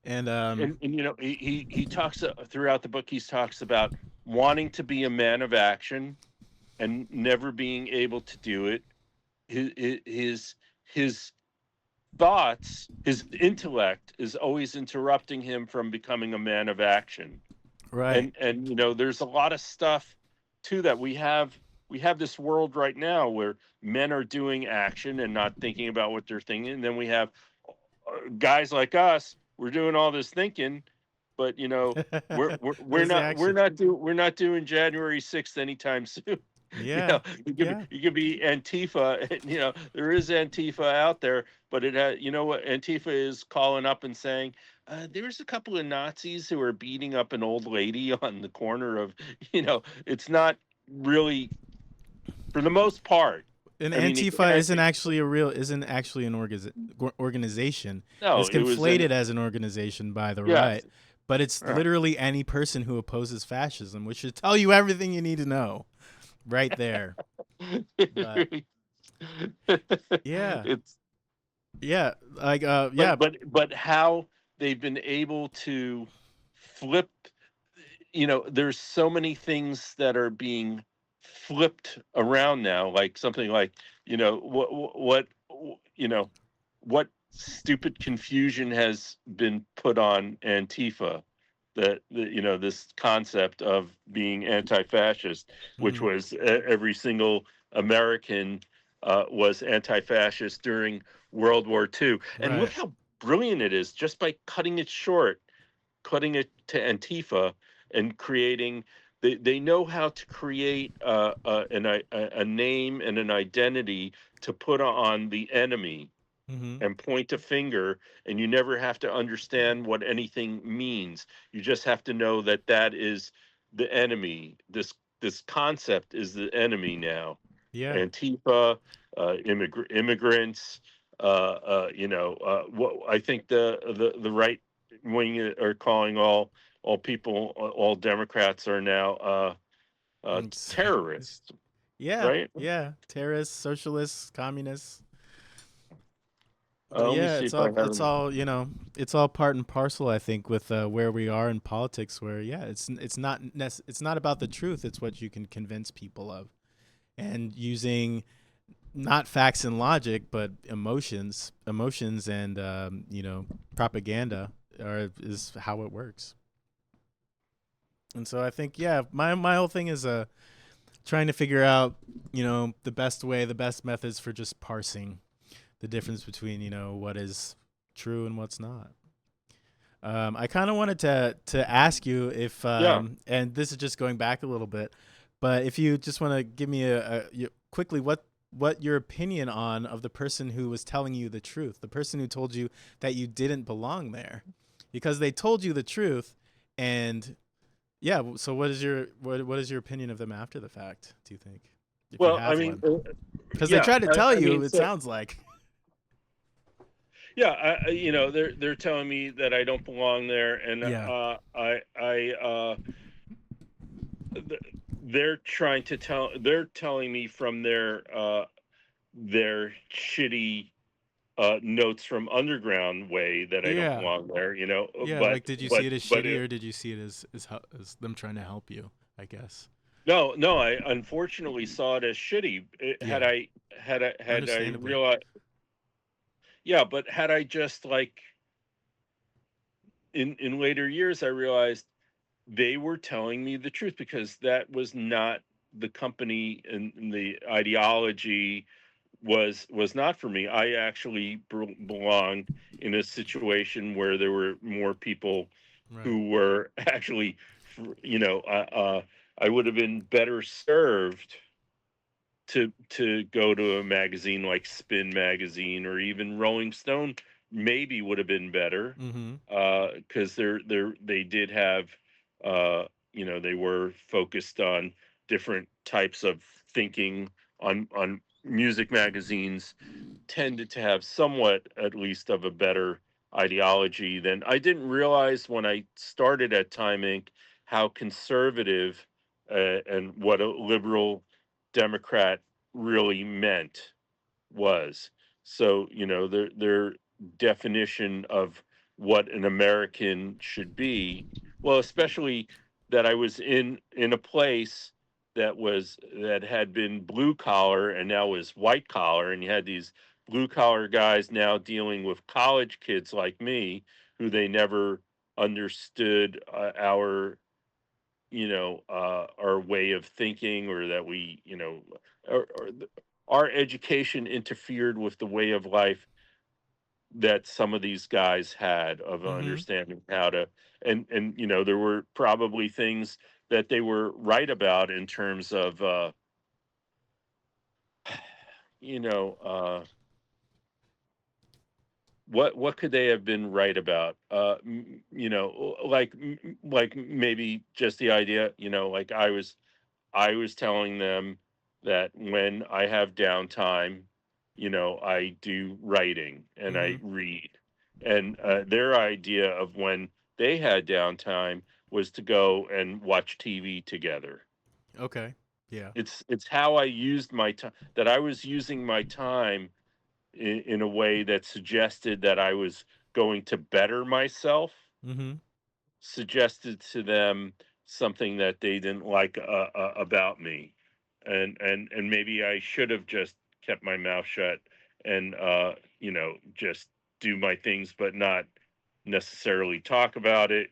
And, And he talks throughout the book. He talks about wanting to be a man of action and never being able to do it. His thoughts, his intellect is always interrupting him from becoming a man of action. right. And there's a lot of stuff too that we have this world right now where men are doing action and not thinking about what they're thinking, and then we have guys like us, we're doing all this thinking, but Where's the action? we're not doing January 6th anytime soon. you Yeah. know you could be, Yeah. you could be Antifa, and there is Antifa out there, but it has, what Antifa is calling up and saying, there's a couple of Nazis who are beating up an old lady on the corner of, it's not really, for the most part. And I mean, it Antifa can be. isn't actually an organization. No, It's it was an conflated as an organization by the yes. right, but it's All right. literally any person who opposes fascism, which should tell you everything you need to know right there. But yeah, It's yeah, like yeah, but how they've been able to flip, there's so many things that are being flipped around now, like something like, what stupid confusion has been put on Antifa, that this concept of being anti-fascist, which mhm, was every single American was anti-fascist during World War II. And look right, how brilliant it is, just by cutting it short, cutting it to Antifa, and creating. They know how to create a name and an identity to put on the enemy mhm, and point a finger, and you never have to understand what anything means. You just have to know that that is the enemy. This concept is the enemy now. yeah, Antifa, immigrants. What I think the right wing are calling all people, all Democrats are now It's- terrorists, yeah, right? yeah, terrorists, socialists, communists. But Let me yeah, see if I have. it's all part and parcel, I think, with where we are in politics. Where yeah, it's not about the truth. It's what you can convince people of, and using not facts and logic, but emotions, and propaganda is how it works. And so I think yeah, my whole thing is trying to figure out the best way, the best methods for just parsing the difference between what is true and what's not. I kind of wanted to ask you if Yeah. and this is just going back a little bit, but if you just want to give me quickly what your opinion on of the person who was telling you the truth, the person who told you that you didn't belong there, because they told you the truth, and yeah. So what is your opinion of them after the fact? Do you think, if you Well, I have mean, one? Because they yeah. tried to tell I you. mean, It so sounds like. yeah, they're telling me that I don't belong there, and Yeah. th- they're telling me from their shitty notes from Underground way that I don't Yeah. belong there, Yeah. but Like, did you but see it as but shitty, or did you see it as them trying to help you? I guess. No, no, I unfortunately saw it as shitty. Had Yeah, I understandably. realized, yeah, but had I just like in later years, I realized they were telling me the truth because that was not the company, and the ideology was not for me. I actually belonged in a situation where there were more people Right. who were actually, you know, I would have been better served to go to a magazine like Spin magazine, or even Rolling Stone maybe would have been better, Mm-hmm. because they did have, uh they were focused on different types of thinking. On music magazines tended to have somewhat, at least, of a better ideology. Than I didn't realize when I started at Time Inc. how conservative, and what a liberal Democrat really meant was. So, their definition of what an American should be, well, especially that I was in a place that had been blue collar and now was white collar, and you had these blue collar guys now dealing with college kids like me, who they never understood, our way of thinking, or that we, our education interfered with the way of life that some of these guys had, of Mm-hmm. understanding how to. And there were probably things that they were right about in terms of, you know uh what could they have been right about? Like maybe just the idea, like I was telling them that when I have downtime, I do writing and Mm-hmm. I read. And their idea of when they had downtime was to go and watch TV together. Okay. Yeah. It's how I used my time, that I was using my time in a way that suggested that I was going to better myself, Mm-hmm. suggested to them something that they didn't like, about me. And maybe I should have just kept my mouth shut, and just do my things, but not necessarily talk about it.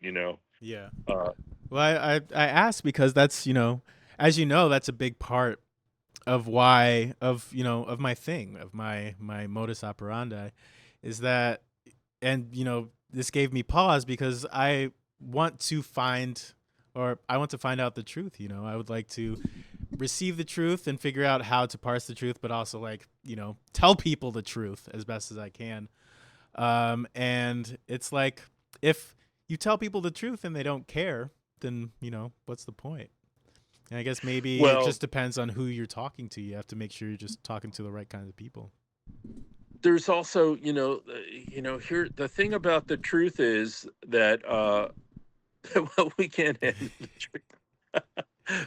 Yeah. uh Well, I asked because that's, as you know, that's a big part of why of of my thing, of my modus operandi, is that, and this gave me pause because want to find I want to find out the truth. I would like to receive the truth and figure out how to parse the truth, but also, like, tell people the truth as best as I can. And it's like, if you tell people the truth and they don't care, then what's the point? And I guess maybe it well, just depends on who you're talking to. You have to make sure you're just talking to the right kinds of people. there's also, here the thing about the truth is that, well, we can't handle the truth.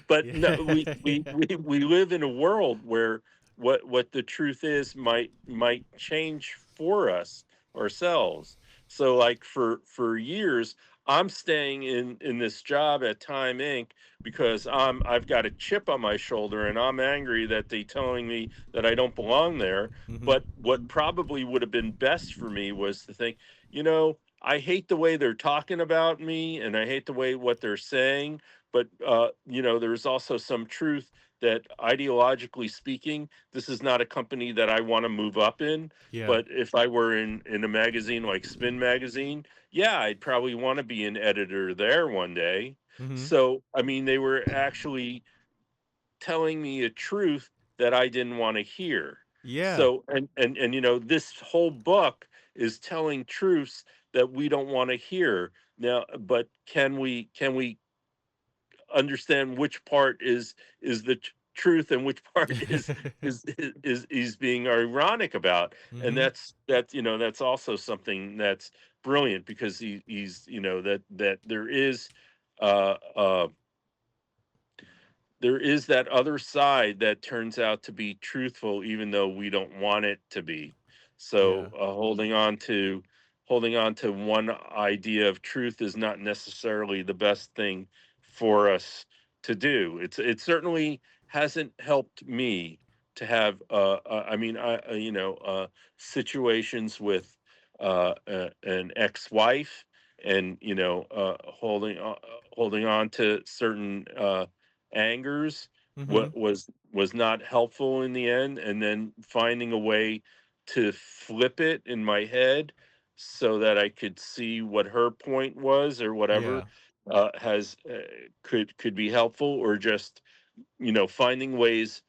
But no, Yeah. we live in a world where what the truth is might change for us ourselves. So, like, for years, I'm staying in this job at Time Inc. because I've got a chip on my shoulder, and I'm angry that they telling me that I don't belong there. Hmm. But what probably would have been best for me was to think, I hate the way they're talking about me, and I hate the way what they're saying. But there's also some truth that, ideologically speaking, this is not a company that I want to move up in. Yeah. But if I were in a magazine like Spin magazine, yeah, I'd probably want to be an editor there one day. Hmm. So, I mean, they were actually telling me a truth that I didn't want to hear. Yeah. So, and this whole book is telling truths that we don't want to hear now. But can we understand which part is the truth, and which part is being ironic about? And Hmm. that's also something that's brilliant, because he's, that uh uh there is that other side that turns out to be truthful, even though we don't want it to be. So, Yeah. holding on to one idea of truth is not necessarily the best thing for us to do. It certainly hasn't helped me to have I mean situations with an ex-wife, and holding on to certain angers, Mm-hmm. was not helpful in the end, and then finding a way to flip it in my head so that I could see what her point was, or whatever, Yeah. has could be helpful, or just finding ways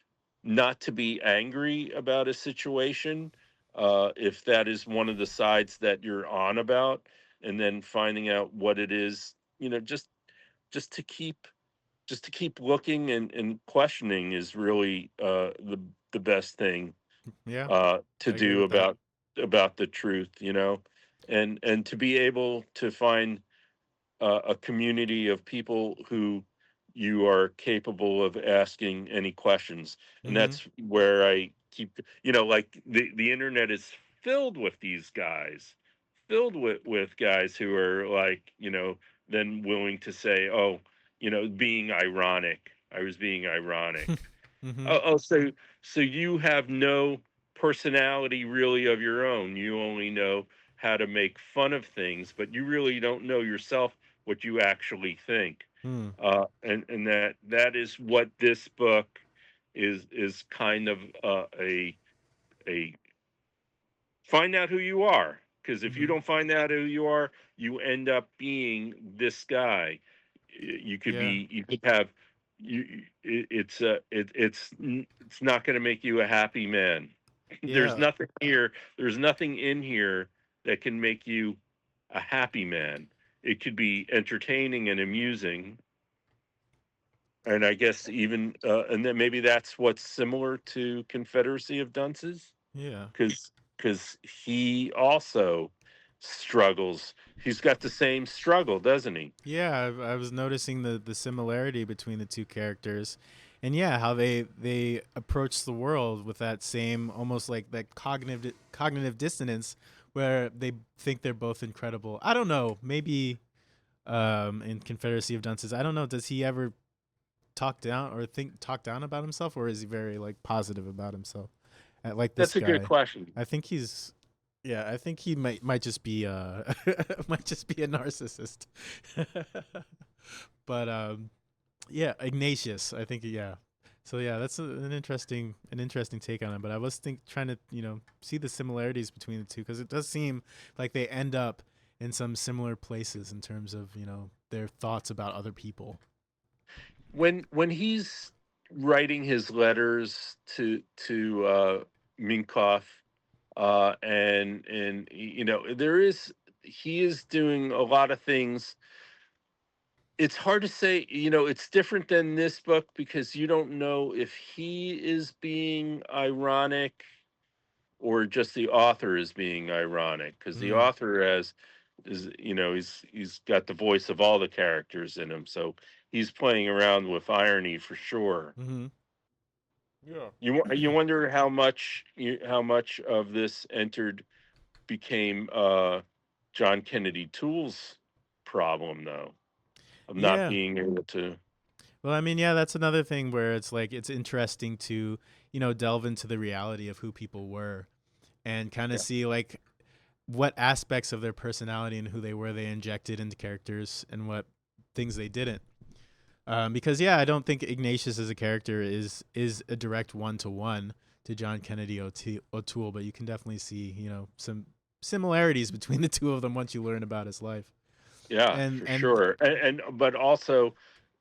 not to be angry about a situation, if that is one of the sides that you're on about, and then finding out what it is, just to keep looking and questioning is really the best thing Yeah. to I agree do with that. about the truth, and to be able to find a community of people who you are capable of asking any questions. And Mm-hmm. that's where I keep, like the internet is filled with these guys, filled with guys who are like, then willing to say, oh, being ironic. I was being ironic. Mm-hmm. So you have no personality really of your own. You only know how to make fun of things, but you really don't know yourself, what you actually think. Mm. And that is what this book is kind of a find out who you are. Because if you Mm-hmm. don't find out who you are, you end up being this guy. Yeah. You could have it's not going to make you a happy man. There's Yeah. nothing here. There's nothing in here that can make you a happy man. It could be entertaining and amusing, and I guess even and then maybe that's what's similar to Confederacy of Dunces, Yeah. because he also struggles. He's got the same struggle, doesn't he? Yeah, I was noticing the similarity between the two characters, and yeah, how they approach the world with that same almost like that cognitive dissonance, where they think they're both incredible. I don't know, maybe in Confederacy of Dunces, I don't know. Does he ever talk down about himself, or is he very like positive about himself? Like this That's a good guy, question. I think he's. Yeah, I think he might just be might just be a narcissist. But yeah, Ignatius, I think, yeah. So yeah, that's an interesting take on it. But I was trying to see the similarities between the two, because it does seem like they end up in some similar places in terms of their thoughts about other people. When he's writing his letters to Minkoff, and there is he is doing a lot of things. It's hard to say, it's different than this book, because you don't know if he is being ironic or just the author is being ironic, because the Mm. author has is he's got the voice of all the characters in him, so he's playing around with irony for sure. Mm-hmm. Yeah. You wonder how much of this became John Kennedy Toole's problem, though, of not Yeah. being able to. Well, I mean, yeah, that's another thing where it's like it's interesting to delve into the reality of who people were, and kind of Yeah. see like what aspects of their personality and who they were they injected into characters, and what things they didn't. Because yeah, I don't think Ignatius as a character is a direct one to John Kennedy O'Toole, but you can definitely see some similarities between the two of them once you learn about his life. Yeah, And for and sure. And but also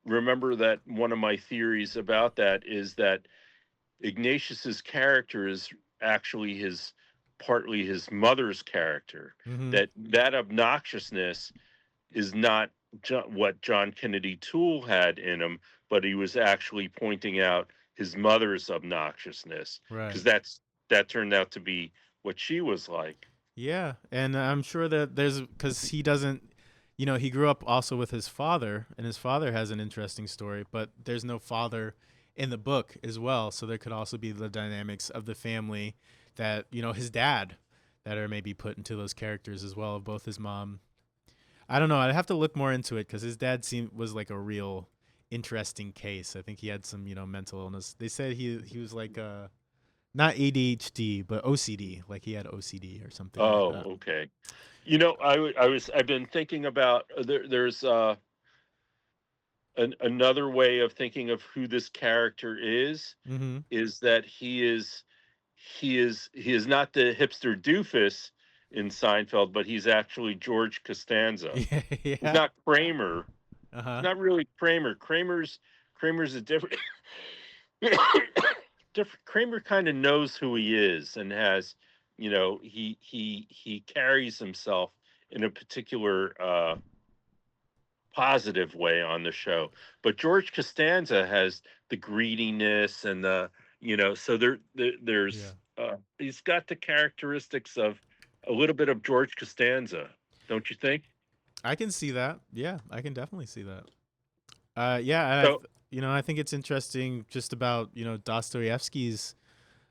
remember that one of my theories about that is that Ignatius's character is actually his partly his mother's character. mm-hmm, That obnoxiousness is not what John Kennedy Toole had in him, but he was actually pointing out his mother's obnoxiousness, because right. that turned out to be what she was like. Yeah, and I'm sure that there's because he doesn't, he grew up also with his father, and his father has an interesting story, but there's no father in the book as well, so there could also be the dynamics of the family that his dad that are maybe put into those characters as well, of both his mom. I don't know. I'd have to look more into it because his dad was like a real interesting case. I think he had some, mental illness. They said he was like not ADHD, but OCD, like he had OCD or something like Oh, that. okay. I've been thinking about there's another way of thinking of who this character Mm-hmm. is that he is not the hipster doofus in Seinfeld, but he's actually George Costanza. Yeah, He's yeah. not Kramer. He's Uh-huh. not really Kramer. Kramer's a different different. Kramer kind of knows who he is and has, he carries himself in a particular positive way on the show. But George Costanza has the greediness and so Yeah. there's he's got the characteristics of a little bit of George Costanza, don't you think? I can see that. Yeah, I can definitely see that. Yeah, and So, I think it's interesting just about, Dostoyevsky's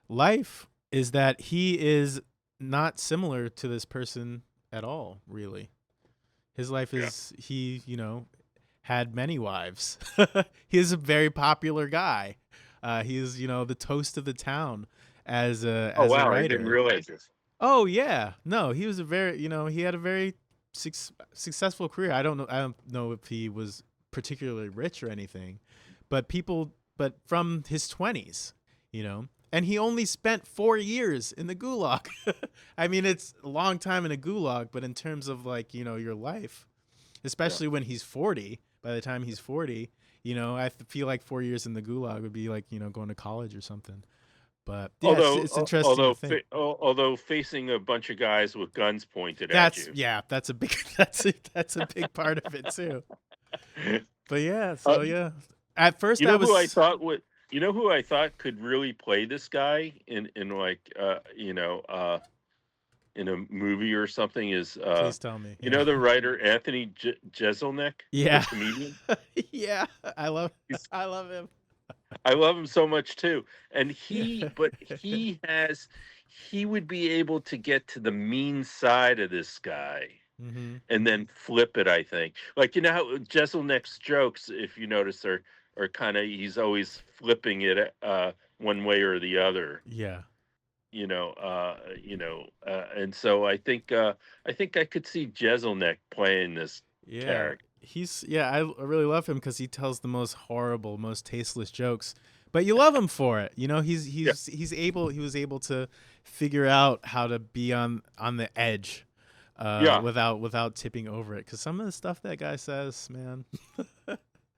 life is that he is not similar to this person at all, really. His life yeah. is he, had many wives. He's a very popular guy. He's, the toast of the town Oh as a wow, I didn't writer. realize this. Oh yeah, no, he was a very, he had a very successful career. I don't know if he was particularly rich or anything, but from his 20s, and he only spent 4 years in the gulag. I mean, it's a long time in a gulag, but in terms of like, your life, Yeah. especially when he's 40, by the time he's 40, I feel like 4 years in the gulag would be like, going to college or something. But yeah, it's interesting to think. Although facing a bunch of guys with guns pointed at That's you. yeah, that's a big that's a big part of it too. But yeah, uh, so yeah. At first you I know who I was thought would you know who I thought could really play this guy in like in a movie or something is please tell me. Yeah. the writer Anthony Jeselnik, the Yeah. comedian. Yeah. I love He's, I love him. I love him so much too, and Yeah. he would be able to get to the mean side of this guy Mhm. and then flip it. I think, like how Jeselnik's jokes, if you notice, are kind of he's always flipping it one way or the other. Yeah. And so I think I could see Jeselnik playing this Yeah. character. I really love him cuz he tells the most horrible, most tasteless jokes. But you love him for it. Yeah, He was able to figure out how to be on the edge yeah, without tipping over it, cuz some of the stuff that guy says, man.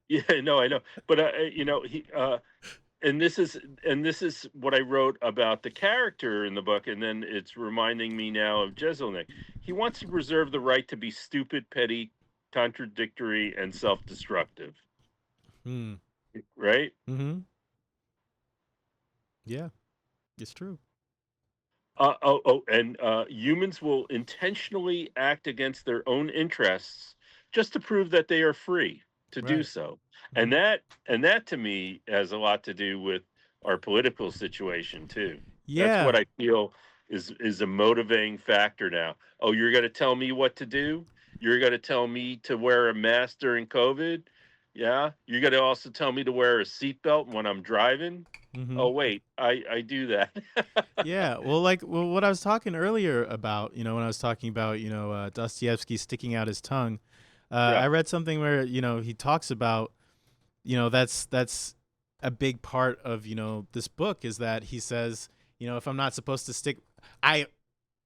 yeah. No, I know, but he and this is what I wrote about the character in the book, and then it's reminding me now of Jeselnik. He wants to preserve the right to be stupid, petty, contradictory, and self-destructive. Hmm. Right? Mhm. Yeah, it's true. And humans will intentionally act against their own interests just to prove that they are free to do Right. so. And Mhm. that to me has a lot to do with our political situation too. That's what Yeah. I feel is a motivating factor now. Oh, you're going to tell me what to do? You're going to tell me to wear a mask during COVID? Yeah. You're going to also tell me to wear a seatbelt when I'm driving? Oh, Mhm. wait, I do that. Yeah. Well, what I was talking earlier about, when I was talking about, Dostoevsky sticking out his tongue, Yeah. I read something where, he talks about, that's a big part of, this book is that he says, if I'm not supposed to I,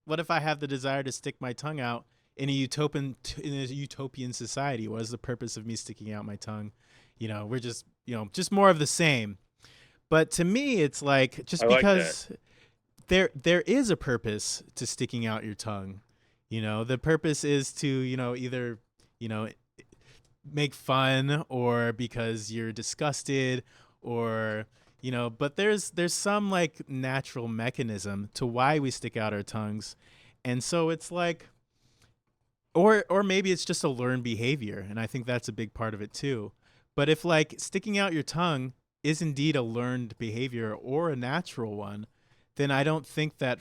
what if I have the desire to stick my tongue out in a utopian society? What is the purpose of me sticking out my tongue? We're just, just more of the same. But to me, it's like I just like that. because there is a purpose to sticking out your tongue. The purpose is to, either, you know, make fun or because you're disgusted or but there's some like natural mechanism to why we stick out our tongues. And so it's like or maybe it's just a learned behavior, and I think that's a big part of it too. But if like sticking out your tongue is indeed a learned behavior or a natural one, then I don't think that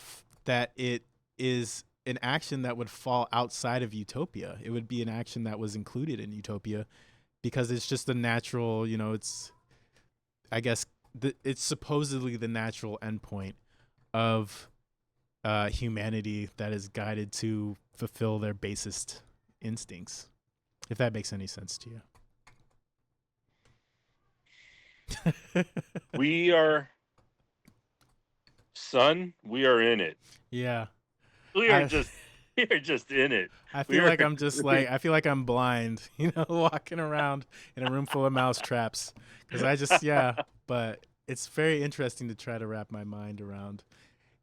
it is an action that would fall outside of utopia. It would be an action that was included in utopia, because it's just the natural, it's, I guess, it's supposedly the natural endpoint of humanity that is guided to fulfill their basest instincts, if that makes any sense to you. We are, son, we are in it. Yeah. We are just in it. I feel like I'm just like, I feel like I'm blind, walking around in a room full of mouse traps. Because but it's very interesting to try to wrap my mind around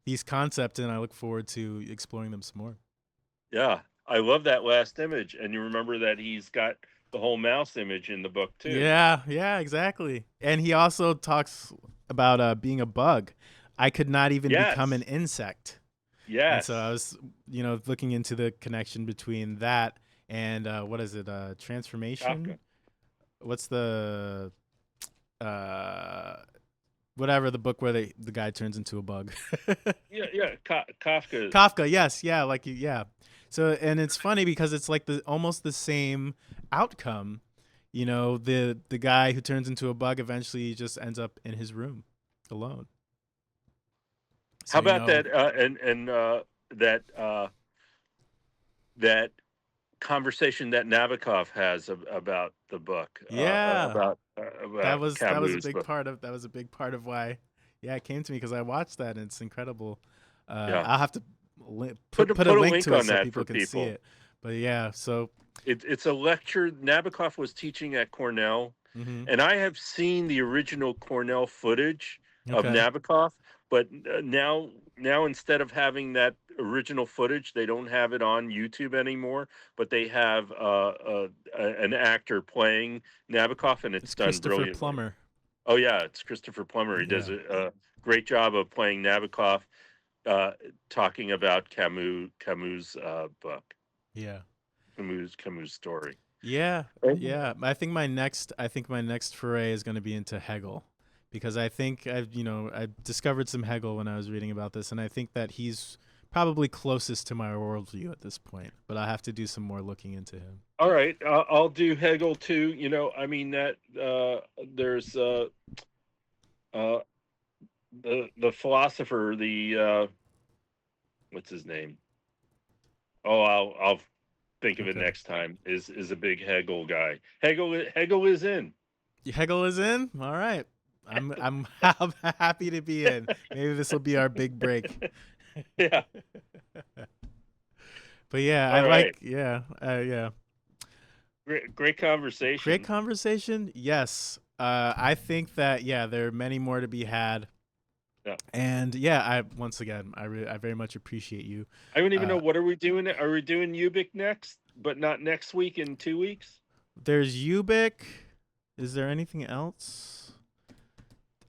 these concepts, and I look forward to exploring them some more. Yeah, I love that last image. And you remember that he's got the whole mouse image in the book, too. Yeah, exactly. And he also talks about being a bug. I could not even become an insect. Yes. And so I was, looking into the connection between that and what is it? Transformation? Kafka. What's the whatever the book where the guy turns into a bug? Kafka. Kafka, yes, yeah. So, and it's funny because it's like almost the same outcome. The guy who turns into a bug eventually just ends up in his room alone. So, how about that? That conversation that Nabokov has about the book. Yeah, about that was Camus' a big book. part of why. Yeah, it came to me because I watched that and it's incredible. I'll have to put a link to it so people can see it. But yeah, so it's a lecture Nabokov was teaching at Cornell, and I have seen the original Cornell footage of Nabokov, but now instead of having that original footage, they don't have it on YouTube anymore, but they have an actor playing Nabokov, and it's done Christopher brilliantly. Plummer. Oh yeah, it's Christopher Plummer. He does a great job of playing Nabokov, talking about Camus' book. Yeah. Camus' story. Yeah. I think my next foray is going to be into Hegel, because I think I discovered some Hegel when I was reading about this, and I think that he's probably closest to my worldview at this point. But I have to do some more looking into him. All right, I'll do Hegel too. I mean that there's the philosopher, what's his name? Oh, I'll think of it next time. Is a big Hegel guy. Hegel is in. Hegel is in. All right. I'm happy to be in. Maybe this will be our big break. Yeah. But yeah, all right. Yeah. Great conversation. Great conversation. Yes. I think that there are many more to be had. Yeah. And I very much appreciate you. I don't even know, what are we doing? Are we doing Ubik next, but not next week, in 2 weeks? There's Ubik. Is there anything else?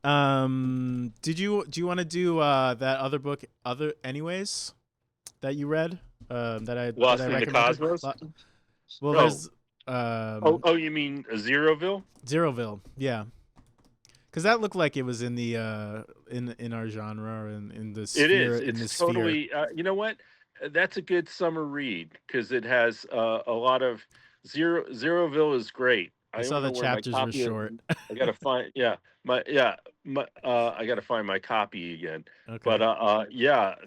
Do you want to do that other book, anyways, that you read? That I Lost in the Cosmos. Well, there's. You mean Zeroville? Zeroville, yeah. Because that looked like it was in the in our genre and in the sphere. It is. It's totally. You know what? That's a good summer read because it has a lot of Zeroville is great. I saw the chapters were short. I gotta find. I gotta find my copy again. Okay.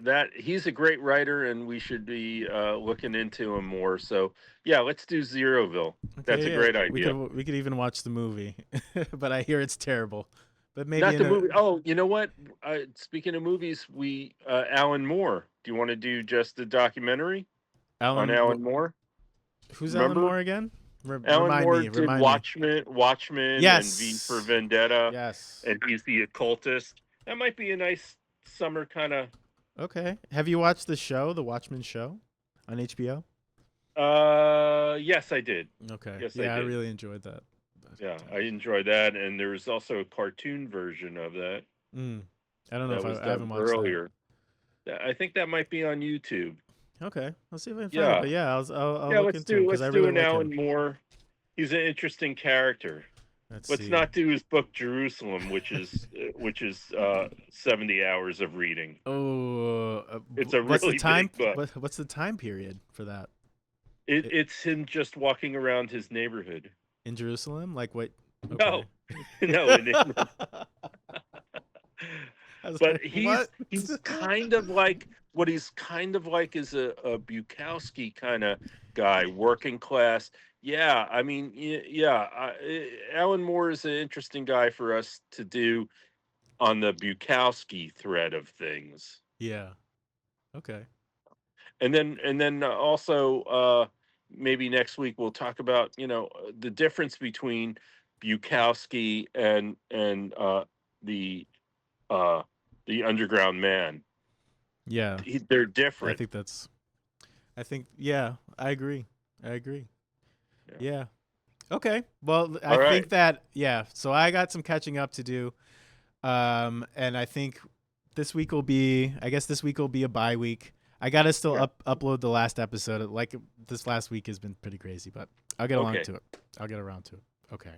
But he's a great writer, and we should be looking into him more. So let's do Zeroville. Okay, that's a great idea. We could even watch the movie, but I hear it's terrible. But maybe not the movie. Oh, you know what? Speaking of movies, Alan Moore. Do you want to do just the documentary on Alan Moore? Who's Alan Moore again? Alan Moore did Watchmen, yes, and V for Vendetta. Yes, and he's the occultist. That might be a nice summer kind of. Okay. Have you watched the show, the Watchmen show, on HBO? Yes, I did. Okay. Yes, I really enjoyed that. Yeah, I enjoyed that, and there was also a cartoon version of that. I don't know if I haven't watched earlier. I think that might be on YouTube. Okay, I'll see if I can find it. But I'll look into it because I really like Alan him. Moore. He's an interesting character. Let's not do his book Jerusalem, which is 70 hours of reading. Oh, it's a really big book. What's the time period for that? It's him just walking around his neighborhood. In Jerusalem? Like what? No, Okay. no, in England. I was But like, what? he's kind of like what he's kind of like is a Bukowski kind of guy, working class. Yeah, I mean, yeah, Alan Moore is an interesting guy for us to do on the Bukowski thread of things. Yeah. Okay. And then also maybe next week we'll talk about the difference between Bukowski and the uh the Underground Man. Yeah. They're I different. think that's. I think. Yeah. I agree. I agree. Yeah. Yeah. Okay. Well, I All right. think that. Yeah. So I got some catching up to do. And I think this week will be. I guess this week will be a bye week. I gotta still Yeah. upload the last episode. Like this last week has been pretty crazy, but I'll get along Okay. to it. I'll get around to it. Okay.